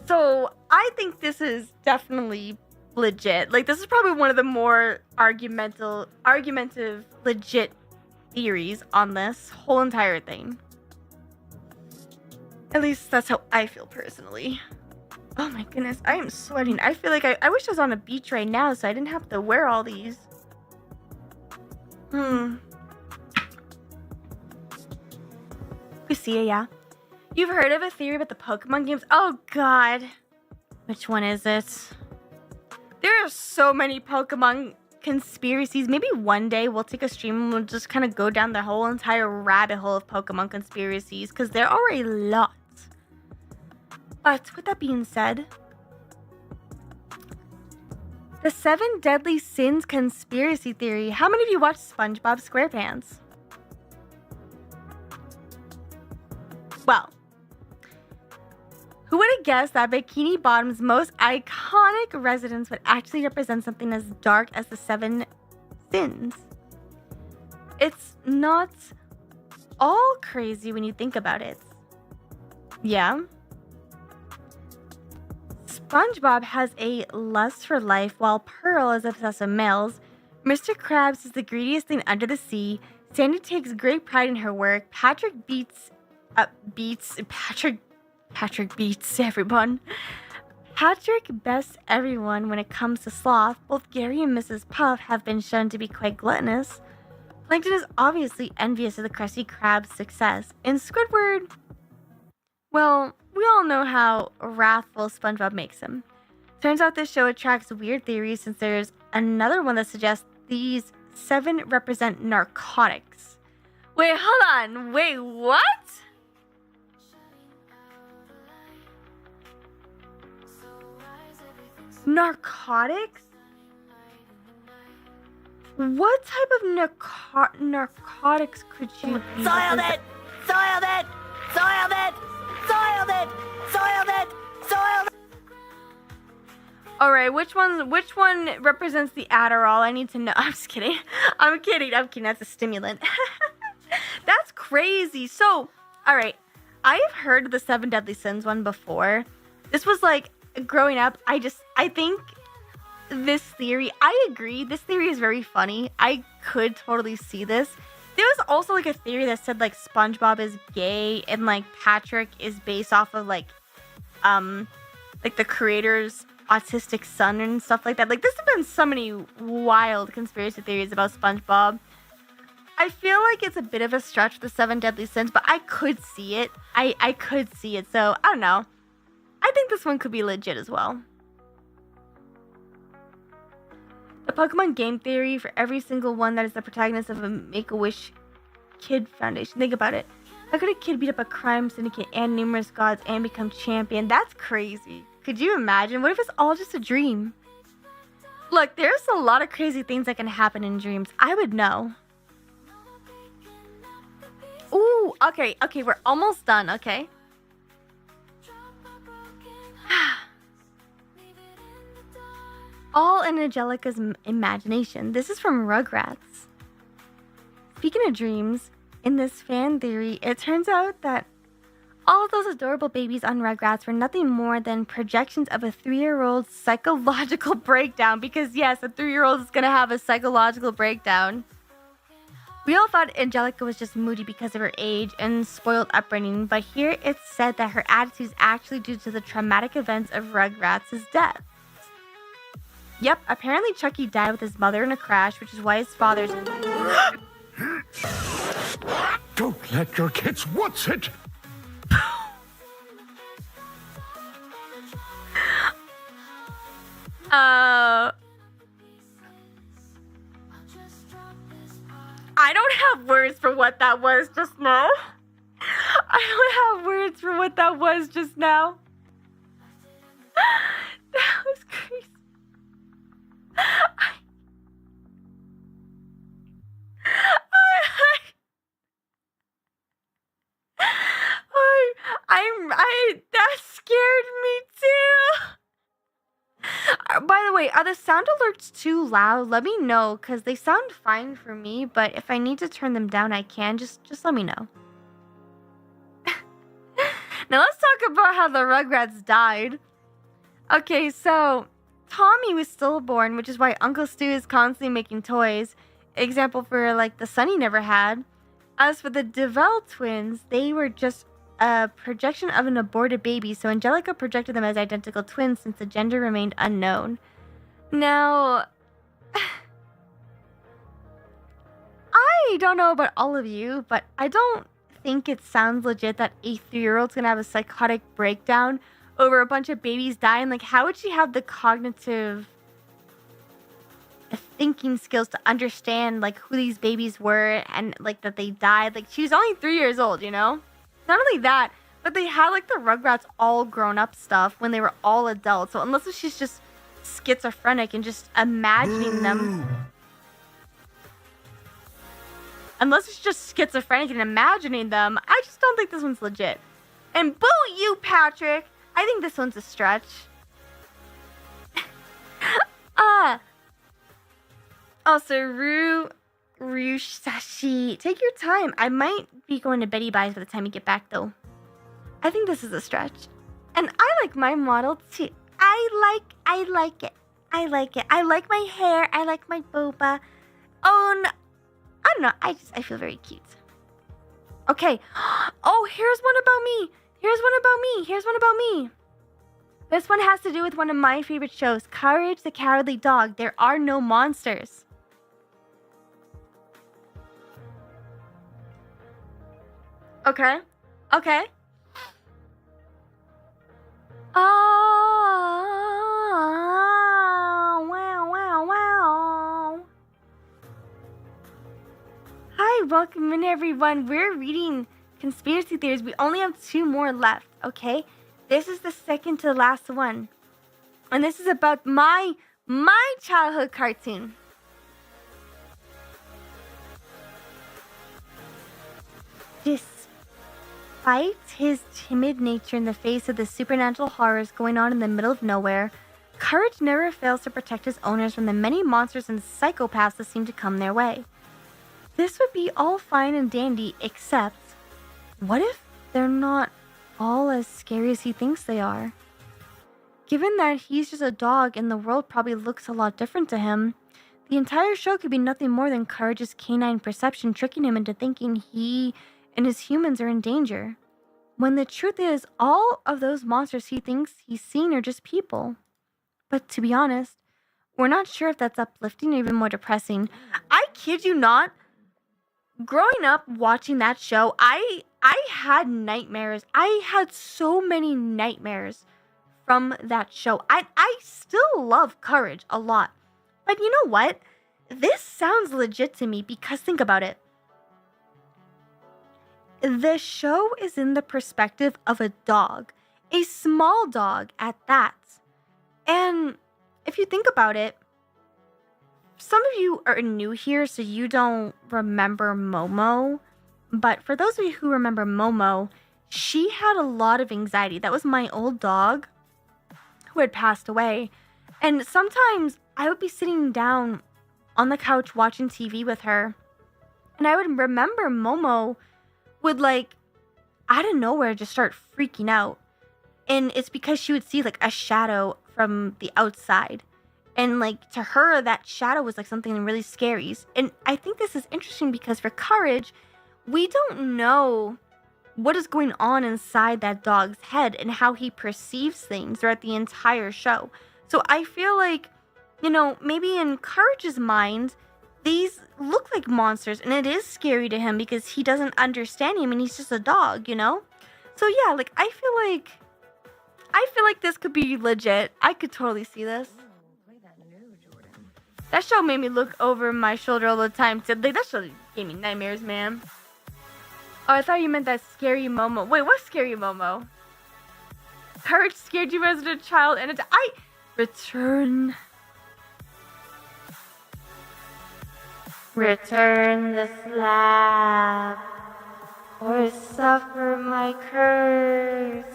So, I think this is definitely legit. Like, this is probably one of the more argumentative, legit theories on this whole entire thing. At least that's how I feel personally. Oh my goodness, I am sweating. I feel like I wish I was on a beach right now so I didn't have to wear all these. We see it, yeah. You've heard of a theory about the Pokemon games? Oh god. Which one is it? There are so many Pokemon conspiracies. Maybe one day we'll take a stream and we'll just kind of go down the whole entire rabbit hole of Pokemon conspiracies, because there are a lot. But with that being said, the 7 Deadly Sins conspiracy theory. How many of you watched SpongeBob SquarePants? Well, who would have guessed that Bikini Bottom's most iconic residence would actually represent something as dark as the 7 sins? It's not all crazy when you think about it. Yeah? SpongeBob has a lust for life, while Pearl is obsessed with males. Mr. Krabs is the greediest thing under the sea. Sandy takes great pride in her work. Patrick beats everyone. Patrick bests everyone when it comes to sloth. Both Gary and Mrs. Puff have been shown to be quite gluttonous. Plankton is obviously envious of the Krusty Krab's success. And Squidward, well, we all know how wrathful SpongeBob makes him. Turns out this show attracts weird theories, since there's another one that suggests these 7 represent narcotics. Wait, hold on. Wait, what? Narcotics? What type of narcotics could you be? Soiled it! Soiled it! Soiled it! Soiled it! Soiled it! Soiled it! Alright, which one represents the Adderall? I need to know. I'm just kidding. I'm kidding. That's a stimulant. That's crazy. So, alright. I've heard the 7 Deadly Sins one before. This was like, growing up, I think this theory, I agree, this theory is very funny. I could totally see this. There was also like a theory that said like SpongeBob is gay and like Patrick is based off of like the creator's autistic son and stuff like that. Like, there's been so many wild conspiracy theories about SpongeBob. I feel like it's a bit of a stretch for the 7 Deadly Sins, but I could see it. I could see it, so I don't know. I think this one could be legit as well. The Pokemon game theory for every single one that is the protagonist of a Make-A-Wish Kid Foundation. Think about it. How could a kid beat up a crime syndicate and numerous gods and become champion? That's crazy. Could you imagine? What if it's all just a dream? Look, there's a lot of crazy things that can happen in dreams. I would know. Ooh, okay, we're almost done, okay? All in Angelica's imagination. This is from Rugrats. Speaking of dreams, in this fan theory, it turns out that all of those adorable babies on Rugrats were nothing more than projections of a 3-year-old's psychological breakdown. Because yes, a 3-year-old is going to have a psychological breakdown. We all thought Angelica was just moody because of her age and spoiled upbringing, but here it's said that her attitude is actually due to the traumatic events of Rugrats' death. Yep, apparently Chucky died with his mother in a crash, which is why his father's... Don't let your kids what's it? I don't have words for what that was just now. I don't have words for what that was just now. That was crazy. That scared me too. By the way, are the sound alerts too loud? Let me know, because they sound fine for me, but if I need to turn them down, I can. Just let me know. Now let's talk about how the Rugrats died. Okay, so Tommy was stillborn, which is why Uncle Stu is constantly making toys. Example for like the son he never had. As for the DeVal twins, they were just a projection of an aborted baby, so Angelica projected them as identical twins since the gender remained unknown. Now, I don't know about all of you, but I don't think it sounds legit that a 3-year-old's gonna have a psychotic breakdown over a bunch of babies dying. Like, how would she have the cognitive thinking skills to understand like who these babies were and like that they died? Like, she was only 3 years old, you know? Not only that, but they had like the Rugrats all grown up stuff when they were all adults. So unless she's just schizophrenic and just imagining them. Unless it's just schizophrenic and imagining them, I just don't think this one's legit. And boo you, Patrick! I think this one's a stretch. Also, Sashi, take your time. I might be going to Betty Buys by the time you get back, though. I think this is a stretch. And I like my model, too. I like it. I like it. I like my hair. I like my boba. Oh, no. I don't know. I feel very cute. Okay. Oh, here's one about me. Here's one about me. This one has to do with one of my favorite shows, Courage the Cowardly Dog. There are no monsters. Okay. Oh, wow. Hi, welcome in, everyone. We're reading conspiracy theories. We only have 2 more left, okay? This is the second to the last one. And this is about my childhood cartoon. Despite his timid nature in the face of the supernatural horrors going on in the middle of nowhere, Courage never fails to protect his owners from the many monsters and psychopaths that seem to come their way. This would be all fine and dandy, except what if they're not all as scary as he thinks they are? Given that he's just a dog and the world probably looks a lot different to him, the entire show could be nothing more than Courage's canine perception tricking him into thinking he and his humans are in danger, when the truth is all of those monsters he thinks he's seen are just people. But to be honest, we're not sure if that's uplifting or even more depressing. I kid you not, growing up watching that show, I had nightmares. I had so many nightmares from that show. I still love Courage a lot. But you know what? This sounds legit to me because think about it. The show is in the perspective of a dog, a small dog at that. And if you think about it, some of you are new here, so you don't remember Momo. But for those of you who remember Momo, she had a lot of anxiety. That was my old dog who had passed away. And sometimes I would be sitting down on the couch watching TV with her, and I would remember Momo would like out of nowhere just start freaking out. And it's because she would see like a shadow from the outside. And like to her, that shadow was like something really scary. And I think this is interesting because for Courage, we don't know what is going on inside that dog's head and how he perceives things throughout the entire show. So I feel like, you know, maybe in Courage's mind, these look like monsters and it is scary to him because he doesn't understand him and he's just a dog, you know? So yeah, like I feel like this could be legit. I could totally see this. That show made me look over my shoulder all the time. That show gave me nightmares, man. Oh, I thought you meant that Scary Momo. Wait, what Scary Momo? Courage scared you as a child and I return. Return the slab or suffer my curse.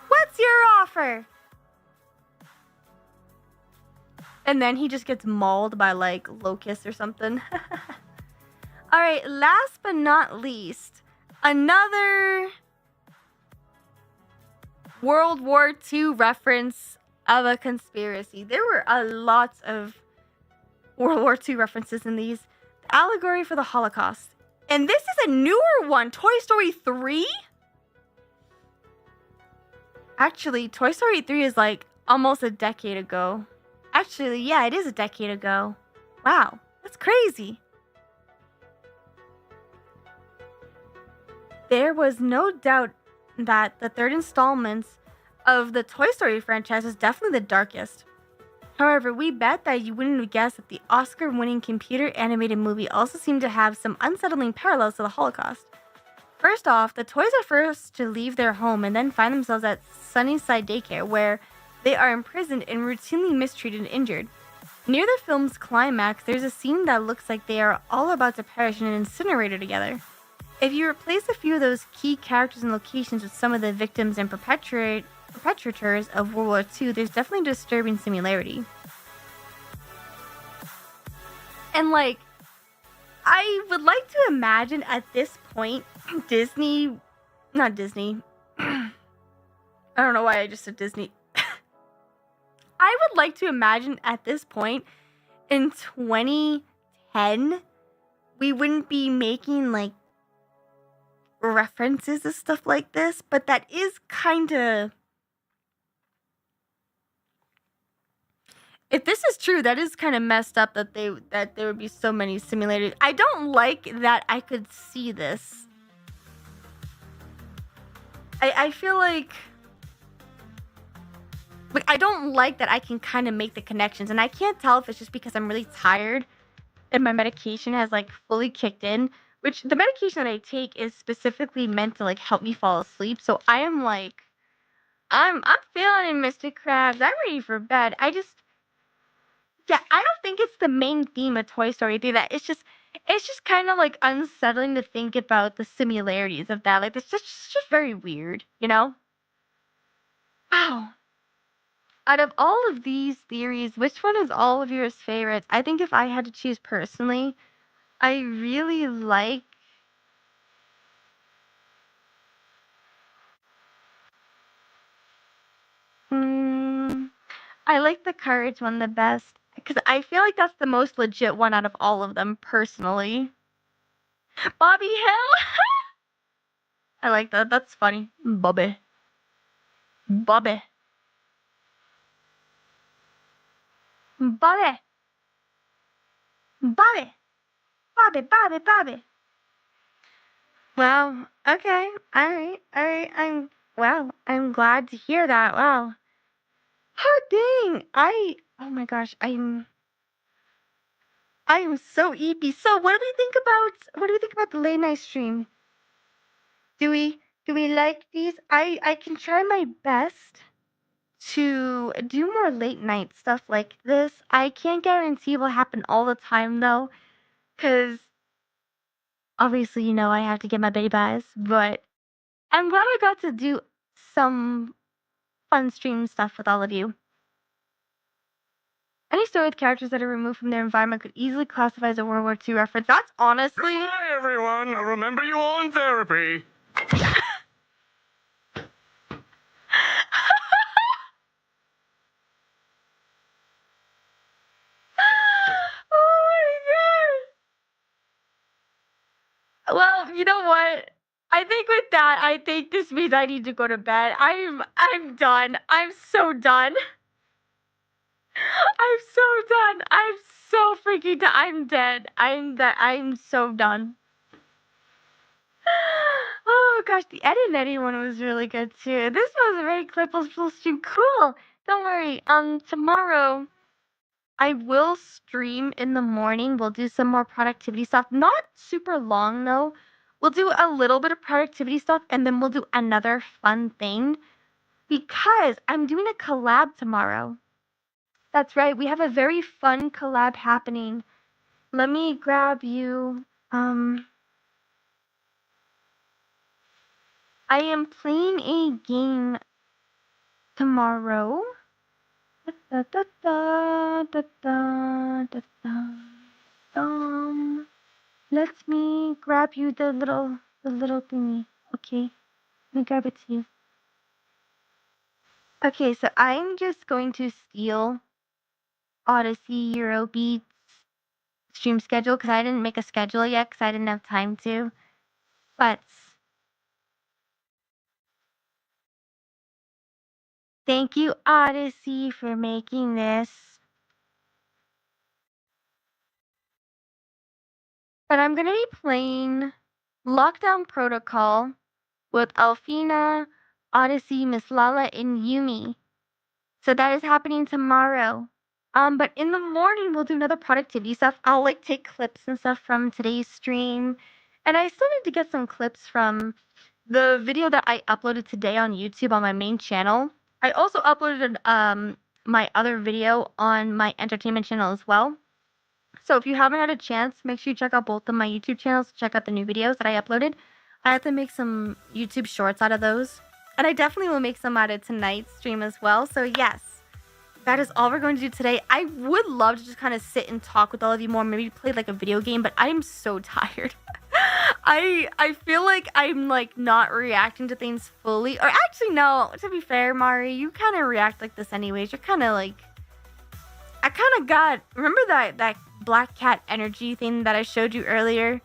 What's your offer? And then he just gets mauled by like locusts or something. All right, last but not least, another World War II reference of a conspiracy. There were a lot of World War II references in these. The allegory for the Holocaust. And this is a newer one, Toy Story 3? Actually, Toy Story 3 is like almost a decade ago. Actually, yeah, it is a decade ago. Wow, that's crazy. There was no doubt that the third installment of the Toy Story franchise is definitely the darkest. However, we bet that you wouldn't have guessed that the Oscar-winning computer animated movie also seemed to have some unsettling parallels to the Holocaust. First off, the toys are first to leave their home and then find themselves at Sunnyside Daycare, where they are imprisoned and routinely mistreated and injured. Near the film's climax, there's a scene that looks like they are all about to perish in an incinerator together. If you replace a few of those key characters and locations with some of the victims and perpetrators of World War II, there's definitely a disturbing similarity. And like, I would like to imagine at this point, not Disney, I don't know why I just said Disney. I would like to imagine at this point in 2010, we wouldn't be making like references to stuff like this, but that is kind of, if this is true, that is kind of messed up that there would be so many similarities. I don't like that I could see this. I feel like I don't like that I can kind of make the connections, and I can't tell if it's just because I'm really tired and my medication has like fully kicked in, which the medication that I take is specifically meant to like help me fall asleep. So I am like, I'm feeling it, Mr. Krabs. I'm ready for bed. I don't think it's the main theme of Toy Story 3. That it's just kind of like unsettling to think about the similarities of that. Like it's just very weird, you know? Wow. Out of all of these theories, which one is all of yours favorites? I think if I had to choose personally, I really like I like the Courage one the best because I feel like that's the most legit one out of all of them personally. Bobby Hill. I like that. That's funny. Bobby. Bobby. Bobby. Bobby. Bobby, Bobby, Bobby. Wow. Okay. All right. I'm glad to hear that. Wow. Oh dang. Oh my gosh. I am so eepy. So what do we think about the late night stream? Do we like these? I can try my best to do more late night stuff like this. I can't guarantee it will happen all the time though, because obviously, you know, I have to get my baby buys, but I'm glad I got to do some fun stream stuff with all of you. Any story with characters that are removed from their environment could easily classify as a World War II reference. That's honestly... Hi, everyone. I remember you all in therapy. Well, you know what? I think with that, I think this means I need to go to bed. I'm done. I'm so done. I'm so done. I'm so freaking done. I'm dead. I'm so done. Oh gosh, the Ed and Eddie one was really good too. This was a very clippable stream. Cool. Don't worry. Tomorrow I will stream in the morning. We'll do some more productivity stuff. Not super long though. We'll do a little bit of productivity stuff and then we'll do another fun thing because I'm doing a collab tomorrow. That's right. We have a very fun collab happening. Let me grab you. I am playing a game tomorrow. Da, da, da, da, da, da, da. Let me grab you the little thingy. Okay, let me grab it to you. Okay, so I'm just going to steal Odyssey Eurobeats stream schedule because I didn't make a schedule yet because I didn't have time to. But thank you, Odyssey, for making this. But I'm gonna be playing Lockdown Protocol with Alfina, Odyssey, Miss Lala, and Yumi. So that is happening tomorrow. But in the morning we'll do another productivity stuff. I'll like take clips and stuff from today's stream. And I still need to get some clips from the video that I uploaded today on YouTube on my main channel. I also uploaded my other video on my entertainment channel as well. So if you haven't had a chance, make sure you check out both of my YouTube channels. Check out the new videos that I uploaded. I have to make some YouTube shorts out of those. And I definitely will make some out of tonight's stream as well. So yes, that is all we're going to do today. I would love to just kind of sit and talk with all of you more. Maybe play like a video game, but I'm so tired. I feel like I'm like not reacting to things fully. Or actually no, to be fair, Mari, you kind of react like this anyways. You're kind of like... I kind of got... Remember that black cat energy thing that I showed you earlier?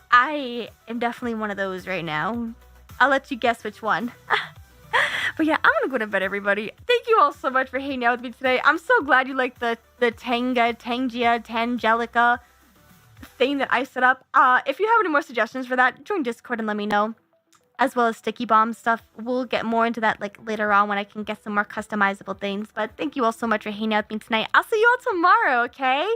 I am definitely one of those right now. I'll let you guess which one. But yeah, I'm gonna go to bed, everybody. Thank you all so much for hanging out with me today. I'm so glad you liked the Tangelica thing that I set up. If you have any more suggestions for that, join Discord and let me know. As well as sticky bomb stuff. We'll get more into that like later on when I can get some more customizable things. But thank you all so much for hanging out with me tonight. I'll see you all tomorrow, okay?